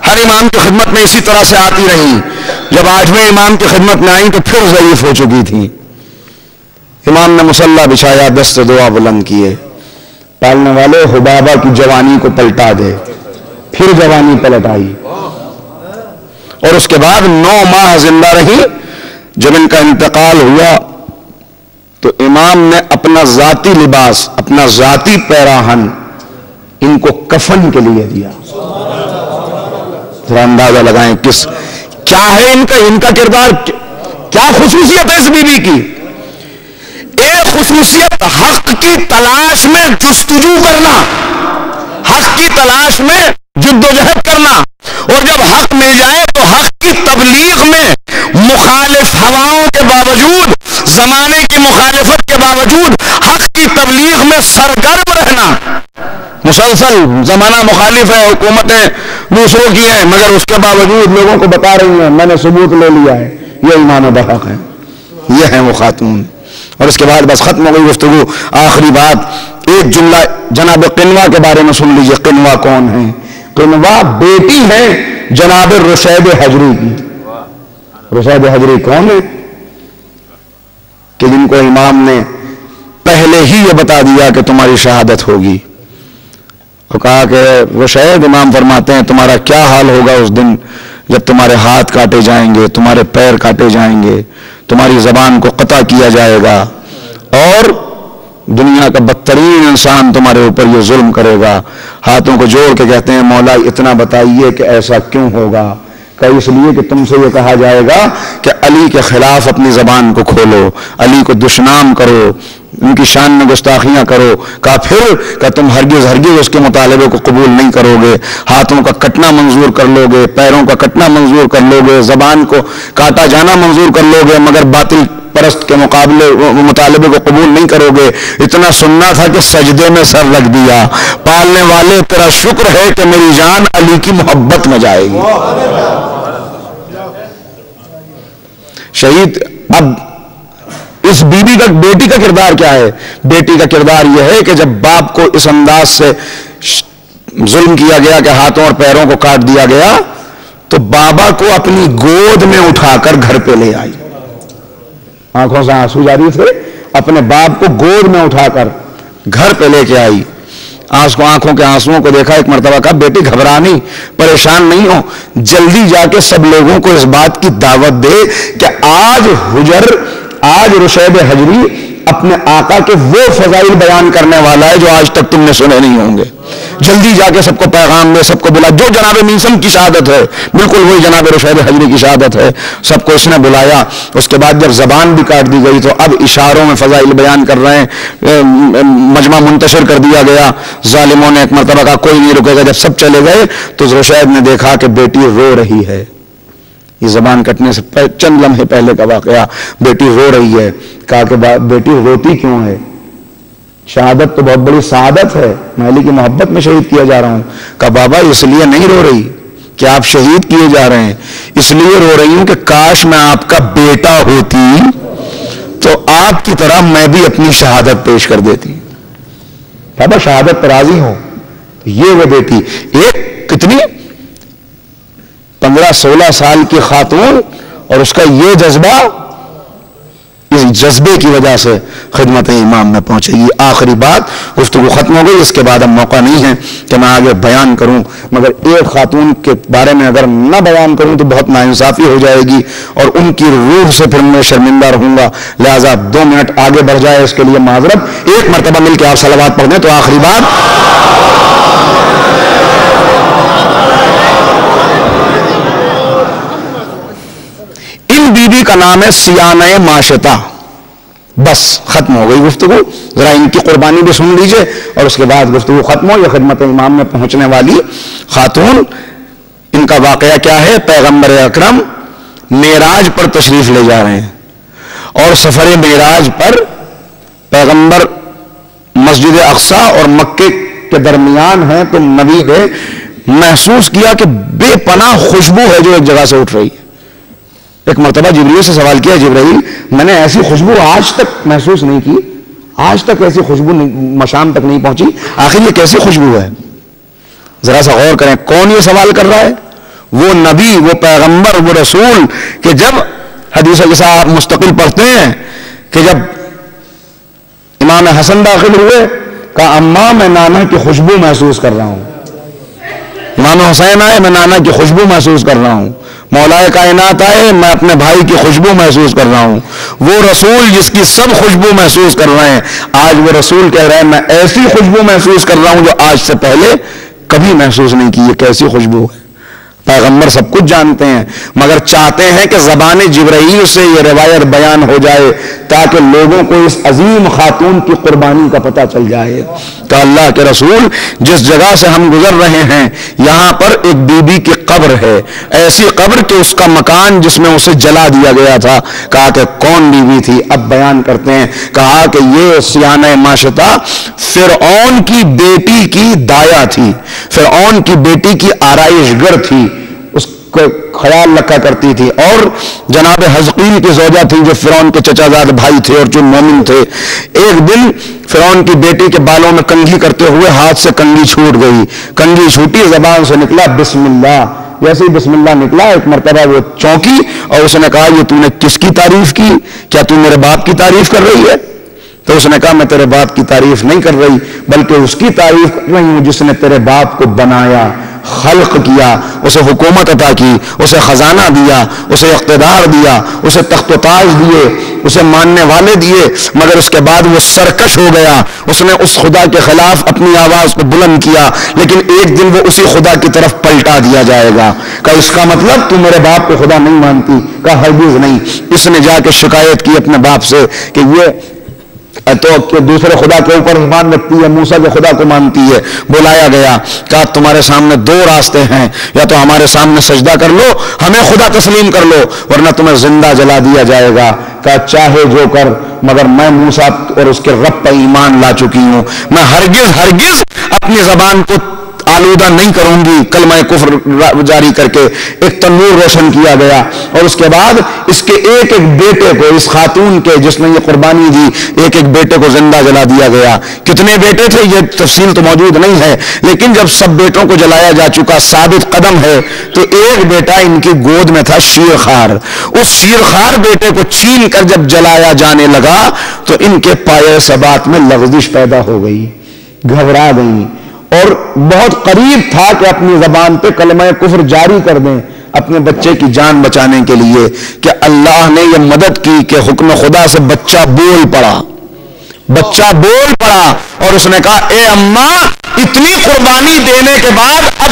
ہر امام کی خدمت میں اسی طرح سے آتی رہی. جب 8ویں امام کی خدمت میں آئی تو پھر ضعیف ہو چکی تھی. امام نے مصلی بچھایا، دست دعا بلند کیے، پالنے والے حبابہ کی جوانی کو پلٹا دے. پھر جوانی پلٹ آئی اور اس کے بعد 9 ماہ زندہ رہی. جب ان کا انتقال ہوا تو امام نے اپنا ذاتی لباس، اپنا ذاتی پیراہن ان کو کفن کے لیے دیا. ذرا اندازہ لگائیں کیا ہے ان کا کردار، کیا خصوصیت ہے اس بیوی کی. ایک خصوصیت حق کی تلاش میں جستجو کرنا، حق کی تلاش میں جدوجہد کرنا، اور جب حق مل جائے تو حق کی تبلیغ میں مخالف ہواؤں کے باوجود، زمانے کی مخالفت کے باوجود حق کی تبلیغ میں سرگرم رہنا. مسلسل زمانہ مخالف ہے، حکومتیں دوسروں کی ہیں، مگر اس کے باوجود لوگوں کو بتا رہی ہیں میں نے ثبوت لے لیا ہے. یہ امام برحق ہے، یہ ہے وہ خاتون. اور اس کے بعد بس ختم ہو گئی گفتگو. آخری بات، ایک جملہ جناب قنوہ کے بارے میں سن لیجئے. قنوہ کون ہے؟ قنوہ بیٹی ہے جناب رشید حجری کی. رشید حجری کون ہے؟ کہ جن کو امام نے پہلے ہی یہ بتا دیا کہ تمہاری شہادت ہوگی. اور کہا کہ رشید، امام فرماتے ہیں تمہارا کیا حال ہوگا اس دن جب تمہارے ہاتھ کاٹے جائیں گے، تمہارے پیر کاٹے جائیں گے، تمہاری زبان کو قطع کیا جائے گا اور دنیا کا بدترین انسان تمہارے اوپر یہ ظلم کرے گا. ہاتھوں کو جوڑ کے کہتے ہیں مولا اتنا بتائیے کہ ایسا کیوں ہوگا؟ کہ اس لیے کہ تم سے یہ کہا جائے گا کہ علی کے خلاف اپنی زبان کو کھولو، علی کو دشنام کرو، ان کی شان میں گستاخیاں کرو. کہا پھر کہ تم ہرگز ہرگز اس کے مطالبے کو قبول نہیں کرو گے. ہاتھوں کا کٹنا منظور کر لو گے، پیروں کا کٹنا منظور کر لو گے، زبان کو کاٹا جانا منظور کر لو گے، مگر باطل پرست کے مطالبے کو قبول نہیں کرو گے. اتنا سننا تھا کہ سجدے میں سر رکھ دیا. پالنے والے تیرا شکر ہے کہ میری جان علی کی محبت میں جائے گی. شہید اب اس بیوی کا بیٹی کا کردار کیا ہے؟ بیٹی کا کردار یہ ہے کہ جب باپ کو اس انداز سے ظلم کیا گیا کہ ہاتھوں اور پیروں کو کاٹ دیا گیا تو بابا کو اپنی گود میں اٹھا کر گھر پہ لے آئی. آنکھوں سے آنسو جاری تھے، اپنے باپ کو گود میں اٹھا کر گھر پہ لے کے آئی. آنکھوں کے آنسوؤں کو دیکھا، ایک مرتبہ کہا بیٹی گھبرا نہیں، پریشان نہیں ہو، جلدی جا کے سب لوگوں کو اس بات کی دعوت دے کہ آج رشید حجری اپنے آقا کے وہ فضائل بیان کرنے والا ہے جو آج تک تم نے سنے نہیں ہوں گے. جلدی جا کے سب کو پیغام دے، سب کو بلا. جو جناب میسم کی شہادت ہے بالکل وہی جناب رشید حجری کی شہادت ہے. سب کو اس نے بلایا. اس کے بعد جب زبان بھی کاٹ دی گئی تو اب اشاروں میں فضائل بیان کر رہے ہیں. مجمع منتشر کر دیا گیا. ظالموں نے ایک مرتبہ کہا کوئی نہیں رکے گا. جب سب چلے گئے تو رشید نے دیکھا کہ بیٹی رو رہی ہے. یہ زبان کٹنے سے چند لمحے پہلے کا واقعہ. بیٹی رو رہی ہے. کہا کہ بیٹی روتی کیوں ہے؟ شہادت تو بہت بڑی سعادت ہے، میں علی کی محبت میں شہید کیا جا رہا ہوں. کہا بابا اس لیے نہیں رو رہی کہ آپ شہید کیے جا رہے ہیں، اس لیے رو رہی ہوں کہ کاش میں آپ کا بیٹا ہوتی تو آپ کی طرح میں بھی اپنی شہادت پیش کر دیتی. بابا شہادت پر راضی ہوں. یہ وہ بیٹی ایک کتنی 15-16 سال کی خاتون اور اس کا یہ جذبہ، اس جذبے کی وجہ سے خدمت امام میں پہنچے گی. آخری بات، گفتگو ختم ہو گئی. اس کے بعد اب موقع نہیں ہے کہ میں آگے بیان کروں، مگر ایک خاتون کے بارے میں اگر نہ بیان کروں تو بہت ناانصافی ہو جائے گی اور ان کی روح سے پھر میں شرمندہ رہوں گا. لہذا 2 منٹ آگے بڑھ جائے اس کے لیے معذرت. ایک مرتبہ مل کے آپ صلوات پڑھ دیں تو آخری بات. بی بی کا نام ہے سیانہ ماشطہ. بس ختم ہو گئی گفتگو. ذرا ان کی قربانی بھی سن لیجئے اور اس کے بعد گفتگو ختم ہو. یہ خدمت امام میں پہنچنے والی خاتون، ان کا واقعہ کیا ہے؟ پیغمبر اکرم معراج پر تشریف لے جا رہے ہیں اور سفر معراج پر پیغمبر مسجد اقصی اور مکے کے درمیان ہیں تو نبی نے محسوس کیا کہ بے پناہ خوشبو ہے جو ایک جگہ سے اٹھ رہی ہے. ایک مرتبہ جبرائیل سے سوال کیا، جبرائیل میں نے ایسی خوشبو آج تک محسوس نہیں کی، آج تک ایسی خوشبو مشام تک نہیں پہنچی، آخر یہ کیسی خوشبو ہے؟ ذرا سا غور کریں. کون یہ سوال کر رہا ہے؟ وہ نبی، وہ پیغمبر، وہ رسول کہ جب حدیث کے ساتھ آپ مستقل پڑھتے ہیں کہ جب امام حسن داخل ہوئے کہا اماں میں نانا کی خوشبو محسوس کر رہا ہوں. امام حسین آئے میں نانا کی خوشبو محسوس کر رہا ہوں. مولا کائنات آئے میں اپنے بھائی کی خوشبو محسوس کر رہا ہوں. وہ رسول جس کی سب خوشبو محسوس کر رہے ہیں، آج وہ رسول کہہ رہے ہیں میں ایسی خوشبو محسوس کر رہا ہوں جو آج سے پہلے کبھی محسوس نہیں کی. یہ کیسی خوشبو ہے؟ پیغمبر سب کچھ جانتے ہیں مگر چاہتے ہیں کہ زبان جبرائیل سے یہ روایت بیان ہو جائے تاکہ لوگوں کو اس عظیم خاتون کی قربانی کا پتہ چل جائے کہ اللہ کے رسول جس جگہ سے ہم گزر رہے ہیں یہاں پر ایک بی بی کی قبر ہے، ایسی قبر کہ اس کا مکان جس میں اسے جلا دیا گیا تھا. کہا کہ کون بی بی تھی؟ اب بیان کرتے ہیں. کہا کہ یہ سیانہ ماشطہ فرعون کی بیٹی کی دایا تھی، فرعون کی بیٹی کی آرائش گر تھی، اس کو خیال رکھا کرتی تھی اور جناب حزقیل کی زوجہ تھی جو فرعون کے چچا زاد بھائی تھے اور جو مومن تھے. ایک دن فرعون کی بیٹی کے بالوں میں کنگھی کرتے ہوئے ہاتھ سے کنگھی چھوٹ گئی. کنگھی چھوٹی، زبان سے نکلا بسم اللہ. جیسے ہی بسم اللہ نکلا ایک مرتبہ وہ چونکی اور اس نے کہا یہ تو نے کس کی تعریف کی؟ کیا تو میرے باپ کی تعریف کر رہی ہے؟ تو اس نے کہا میں تیرے باپ کی تعریف نہیں کر رہی بلکہ اس کی تعریف کر رہی ہوں جس نے تیرے باپ کو بنایا، خلق کیا، اسے حکومت عطا کی، اسے خزانہ دیا، اسے اقتدار دیا، اسے تخت و تاج دیے، اسے ماننے والے دیے، مگر اس کے بعد وہ سرکش ہو گیا، اس نے اس خدا کے خلاف اپنی آواز کو بلند کیا، لیکن ایک دن وہ اسی خدا کی طرف پلٹا دیا جائے گا۔ کہا اس کا مطلب تو میرے باپ کو خدا نہیں مانتی؟ کہا ہرگز نہیں۔ اس نے جا کے شکایت کی اپنے باپ سے کہ یہ تو کہ دوسرے خدا کے اوپر ایمان رکھتی ہے، موسیٰ کے خدا کو مانتی ہے۔ بلایا گیا، کہا تمہارے سامنے دو راستے ہیں، یا تو ہمارے سامنے سجدہ کر لو، ہمیں خدا تسلیم کر لو، ورنہ تمہیں زندہ جلا دیا جائے گا۔ کہا چاہے جو کر، مگر میں موسیٰ اور اس کے رب پر ایمان لا چکی ہوں، میں ہرگز اپنی زبان کو آلودہ نہیں کروں گی۔ کلمہ کفر جاری کر کے ایک تنور روشن کیا گیا، اور اس کے بعد اس کے ایک بیٹے کو، اس خاتون کے جس نے یہ قربانی دی، ایک بیٹے کو زندہ جلا دیا گیا۔ کتنے بیٹے تھے یہ تفصیل تو موجود نہیں ہے، لیکن جب سب بیٹوں کو جلایا جا چکا، ثابت قدم ہے، تو ایک بیٹا ان کی گود میں تھا شیرخوار۔ اس شیرخوار بیٹے کو چھین کر جب جلایا جانے لگا تو ان کے پائے ثبات میں لغزش پیدا ہو گئی، گھبرا گئی، اور بہت قریب تھا کہ اپنی زبان پہ کلمہ کفر جاری کر دیں اپنے بچے کی جان بچانے کے لیے، کہ اللہ نے یہ مدد کی کہ حکم خدا سے بچہ بول پڑا، اور اس نے کہا اے اماں اتنی قربانی دینے کے بعد اب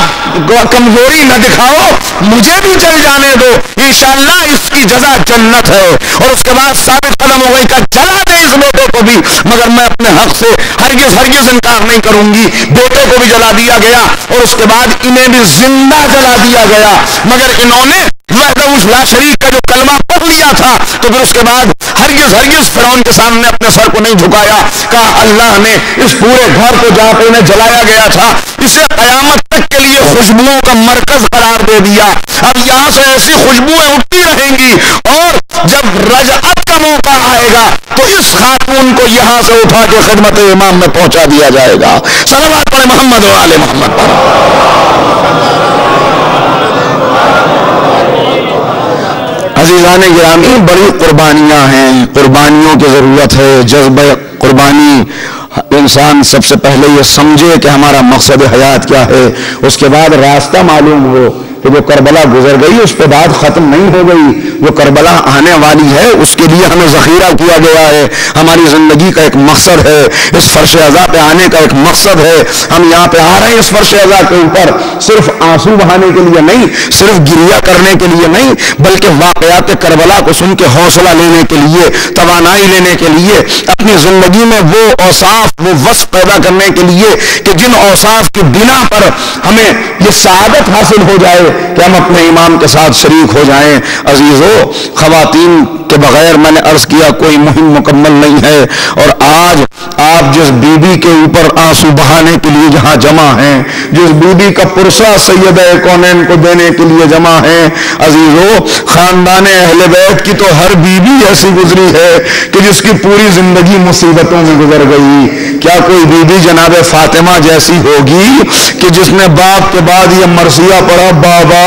کمزوری نہ دکھاؤ، مجھے بھی جل جانے دو، انشاءاللہ اس کی جزا جنت ہے۔ اور اس کے بعد ثابت قدم ہو گئی کہ جلا دے اس بیٹے کو بھی، مگر میں اپنے حق سے ہرگز انکار نہیں کروں گی۔ بیٹے کو بھی جلا دیا گیا، اور اس کے بعد انہیں بھی زندہ جلا دیا گیا، مگر انہوں نے وحدہ لا شریک کا جو کلمہ پڑھ لیا تھا، تو پھر اس کے بعد ہرگز فرعون کے سامنے اپنے سر کو نہیں جھکایا۔ کہا اللہ نے اس پورے گھر کو جہاں پہ انہیں جلایا گیا تھا، اسے قیامت تک کے لیے خوشبوؤں کا مرکز قرار دے دیا۔ اب یہاں سے ایسی خوشبوئیں اٹھتی رہیں گی، اور جب رجعت کا موقع آئے گا تو اس خاتون کو یہاں سے اٹھا کے خدمت امام میں پہنچا دیا جائے گا۔ صلوات پڑھیں محمد و آل محمد پر۔ عزیزان گرامی، بڑی قربانیاں ہیں، قربانیوں کی ضرورت ہے۔ جذبہ قربانی، انسان سب سے پہلے یہ سمجھے کہ ہمارا مقصد حیات کیا ہے، اس کے بعد راستہ معلوم ہو کہ جو کربلا گزر گئی اس پہ بات ختم نہیں ہو گئی، جو کربلا آنے والی ہے اس کے لیے ہمیں ذخیرہ کیا گیا ہے، ہماری زندگی کا ایک مقصد ہے، اس فرش عزا پہ آنے کا ایک مقصد ہے۔ ہم یہاں پہ آ رہے ہیں اس فرش عزا کے اوپر صرف آنسو بہانے کے لیے نہیں، صرف گریہ کرنے کے لیے نہیں، بلکہ واقعات کربلا کو سن کے حوصلہ لینے کے لیے، توانائی لینے کے لیے، اپنی زندگی میں وہ اوصاف، وہ وصف پیدا کرنے کے لیے کہ جن اوصاف کی بنا پر ہمیں یہ سعادت حاصل ہو جائے کہ ہم اپنے امام کے ساتھ شریک ہو جائیں۔ عزیزو، خواتین کے بغیر میں نے عرض کیا کوئی مہم مکمل نہیں ہے، اور آج آپ جس بی بی کے اوپر آنسو بہانے کے لیے جہاں جمع ہیں، جس بی بی کا پرسہ سیدہ کونین کو دینے کے لیے جمع ہیں، عزیزو خاندان اہل بیت کی تو ہر بی بی ایسی گزری ہے کہ جس کی پوری زندگی مصیبتوں میں گزر گئی۔ کیا کوئی بی بی جناب فاطمہ جیسی ہوگی کہ جس نے باپ کے بعد یہ مرثیہ پڑھا، بابا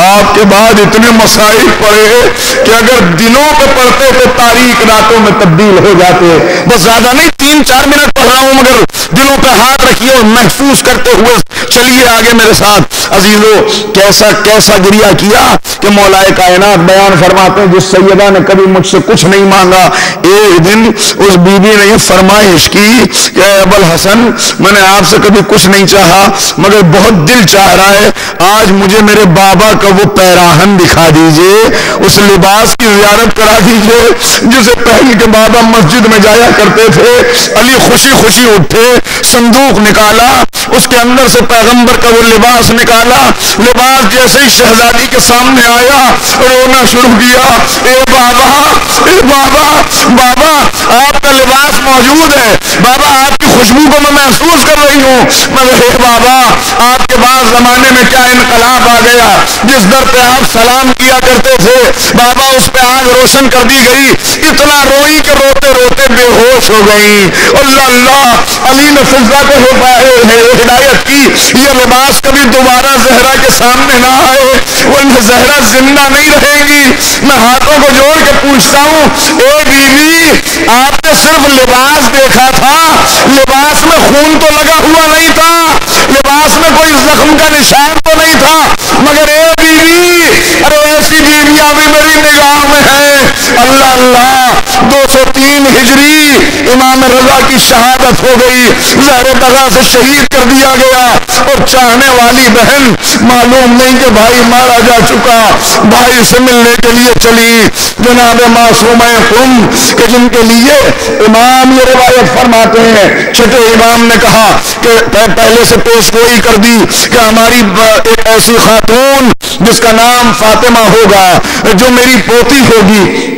آپ کے بعد اتنے مسائل پڑھے کہ اگر دنوں پہ پڑھتے تو تاریک راتوں میں تبدیل ہو جاتے۔ بس زیادہ نہیں، 3-4 منٹ پڑھ رہا ہوں، مگر دلوں پہ ہاتھ رکھیے اور محسوس کرتے ہوئے چلیے آگے میرے ساتھ۔ عزیزو، کیسا گریہ کیا کہ مولا کائنات بیان فرماتے ہیں جس سیدہ نے کبھی مجھ سے کچھ نہیں مانگا، ایک دن اس بی بی نے یہ فرمائش کی کہ ابوالحسن میں نے آپ سے کبھی کچھ نہیں چاہا، مگر بہت دل چاہ رہا ہے آج مجھے میرے بابا کا وہ پیراہن دکھا دیجئے، اس لباس کی زیارت کرا دیجئے جسے پہن کے بابا مسجد میں جایا کرتے تھے۔ علی خوشی خوشی اٹھے، صندوق نکالا، اس کے اندر سے پیغمبر کا وہ لباس نکالا، لباس جیسے ہی شہزادی کے سامنے آیا رونا شروع کیا، اے بابا، اے بابا، بابا آپ کا لباس موجود ہے، بابا آپ کی خوشبو کو میں محسوس کر رہی ہوں، مگر اے بابا آپ کے بعد زمانے میں کیا انقلاب آ گیا، جس در پہ آپ سلام کیا کرتے تھے بابا اس پہ آگ روشن کر دی گئی، اتنا روئی کہ روتے روتے بے ہوش ہو گئی۔ اللہ علی نے فضا کو ہدایت کی یہ لباس کبھی دوبارہ زہرا کے سامنے نہ آئے، ورنہ زہرا زندہ نہیں رہے گی۔ میں ہاتھوں کو جوڑ کے پوچھتا ہوں، اے بیوی آپ نے صرف لباس دیکھا تھا، لباس میں خون تو لگا ہوا نہیں تھا، لباس میں کوئی زخم کا نشان امام رضا کی شہادت ہو گئی، زہر بغا سے شہید کر دیا گیا، اور چاہنے والی بہن معلوم نہیں کہ بھائی مارا جا چکا، بھائی سے ملنے کے لیے چلی جناب معصومہ قم کہ جن کے لیے امام یہ روایت فرماتے ہیں چھٹے امام نے کہا کہ پہلے سے پیش گوئی کر دی کہ ہماری ایک ایسی خاتون جس کا نام فاطمہ ہوگا جو میری پوتی ہوگی،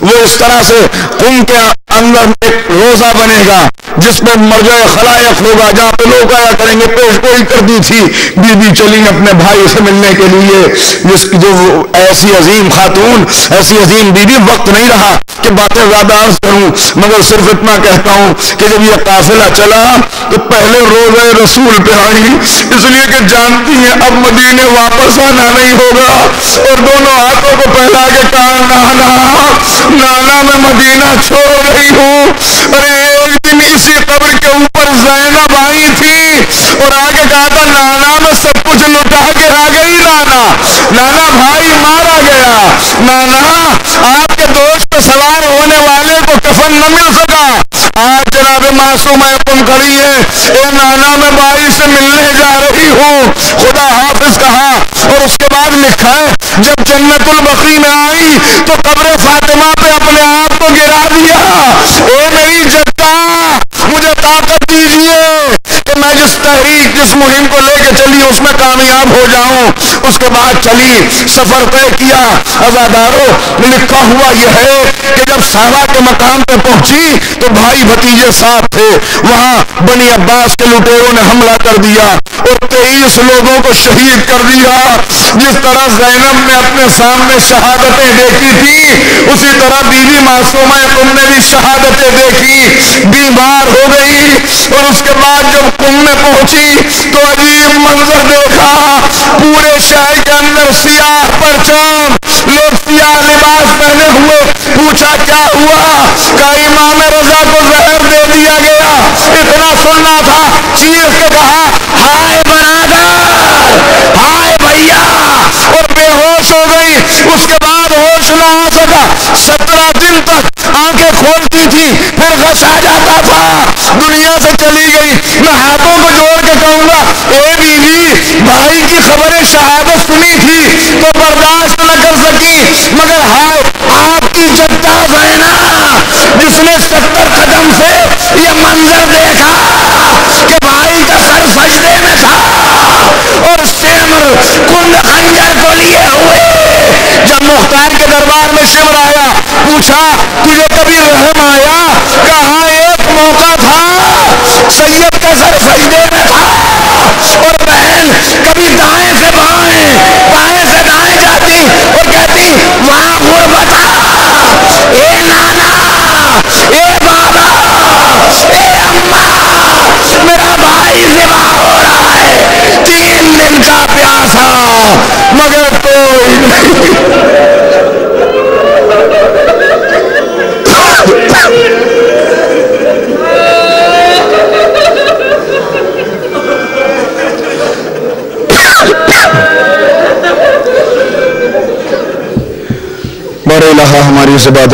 وہ اس طرح سے قم کے اندر ایک روزہ بنے گا جس میں مرجع خلائق ہوگا، جہاں پہ لوگ آیا کریں گے، پیش گوئی کر دی تھی۔ بی بی چلی اپنے بھائی سے ملنے کے لیے، جس کی جو ایسی عظیم خاتون، ایسی عظیم بی بی، وقت نہیں رہا کہ باتیں زیادہ عرض کروں، مگر صرف اتنا کہتا ہوں کہ جب یہ قافلہ چلا تو پہلے روزہ رسول پہ آئی، اس لیے کہ جانتی ہیں اب مدینے واپس آنا نہیں ہوگا، اور دونوں ہاتھوں کو پھیلا کے کہا نانا میں مدینہ چھوڑ رہی ہوں۔ ارے ایک دن اسی قبر کے اوپر زینب آئی تھی اور آگے کہا تھا نانا میں سب کچھ لٹا کے آ گئی، نانا بھائی مارا گیا، نانا آپ کے دوست پہ سوار ہونے والے کو کفن نہ مل سکا، آج جناب معصومہ قم کھڑی ہے، اے نانا میں بھائی سے ملنے جا رہی ہوں، خدا حافظ کہا، اور اس کے بعد لکھا ہے جب جنت البقیع میں آئی تو قبر فاطمہ پہ اپنے آپ کو گرا دیا، اے میری جدہ مجھے طاقت دیجیے کہ میں جس تحریک جس مہم کو لے کے چلی اس میں کامیاب ہو جاؤں۔ اس کے بعد چلی، سفر طے کیا، عزاداروں لکھا ہوا یہ ہے کہ جب صحابہ کے مقام پہ پہنچی تو بھائی بھتیجے ساتھ تھے، وہاں بنی عباس کے لٹیروں نے حملہ کر دیا اور 23 لوگوں کو شہید کر دیا۔ جس طرح زینب نے اپنے سامنے شہادتیں دیکھی تھی اسی طرح بی بی معصومہ قم نے بھی شہادتیں دیکھی، بیمار ہو گئی، اور اس کے بعد جب قم میں پہنچی تو عجیب منظر دیکھا، پورے شہر کے اندر سیاہ پرچم، لوگ سیاہ لباس پہنے ہوئے، پوچھا کیا ہوا، کہا امام رضا کو زہر دے دیا گیا، اتنا سننا تھا، چیخ کے کہا ہائے برادر، ہائے بھیا، اور بے ہوش ہو گئی۔ اس کے بعد ہوش نہ آ سکا، 17 دن تک آنکھیں کھولتی تھی پھر غش آ جاتا تھا، دنیا سے چلی گئی۔ میں ہاتھوں کو جوڑ کے کہوں گا اے بیوی، بھائی کی خبر شہادت سنی تھی تو برداشت نہ کر سکی، مگر ہائے آپ کی جدہ زینب جس نے 70 قدم سے یہ منظر دیکھا کہ بھائی کا سر سجدے میں تھا اور شمر کند خنجر کو لیے ہوئے، جب مختار کے دربار میں شمر آیا پوچھا تجھے کبھی رحم آیا، کہا ایک موقع تھا سید کا سر سجدے میں تھا، اور بہن کبھی دائیں سے بائیں بائیں سے دائیں جاتی اور کہتی وہاں غربت، اے نانا، اے بابا، اے اماں، میرا بھائی ذبح ہو رہا ہے، 3 دن کا پیاسا مگر کوئی نہیں۔ بارے الہ ہماری اس عبادت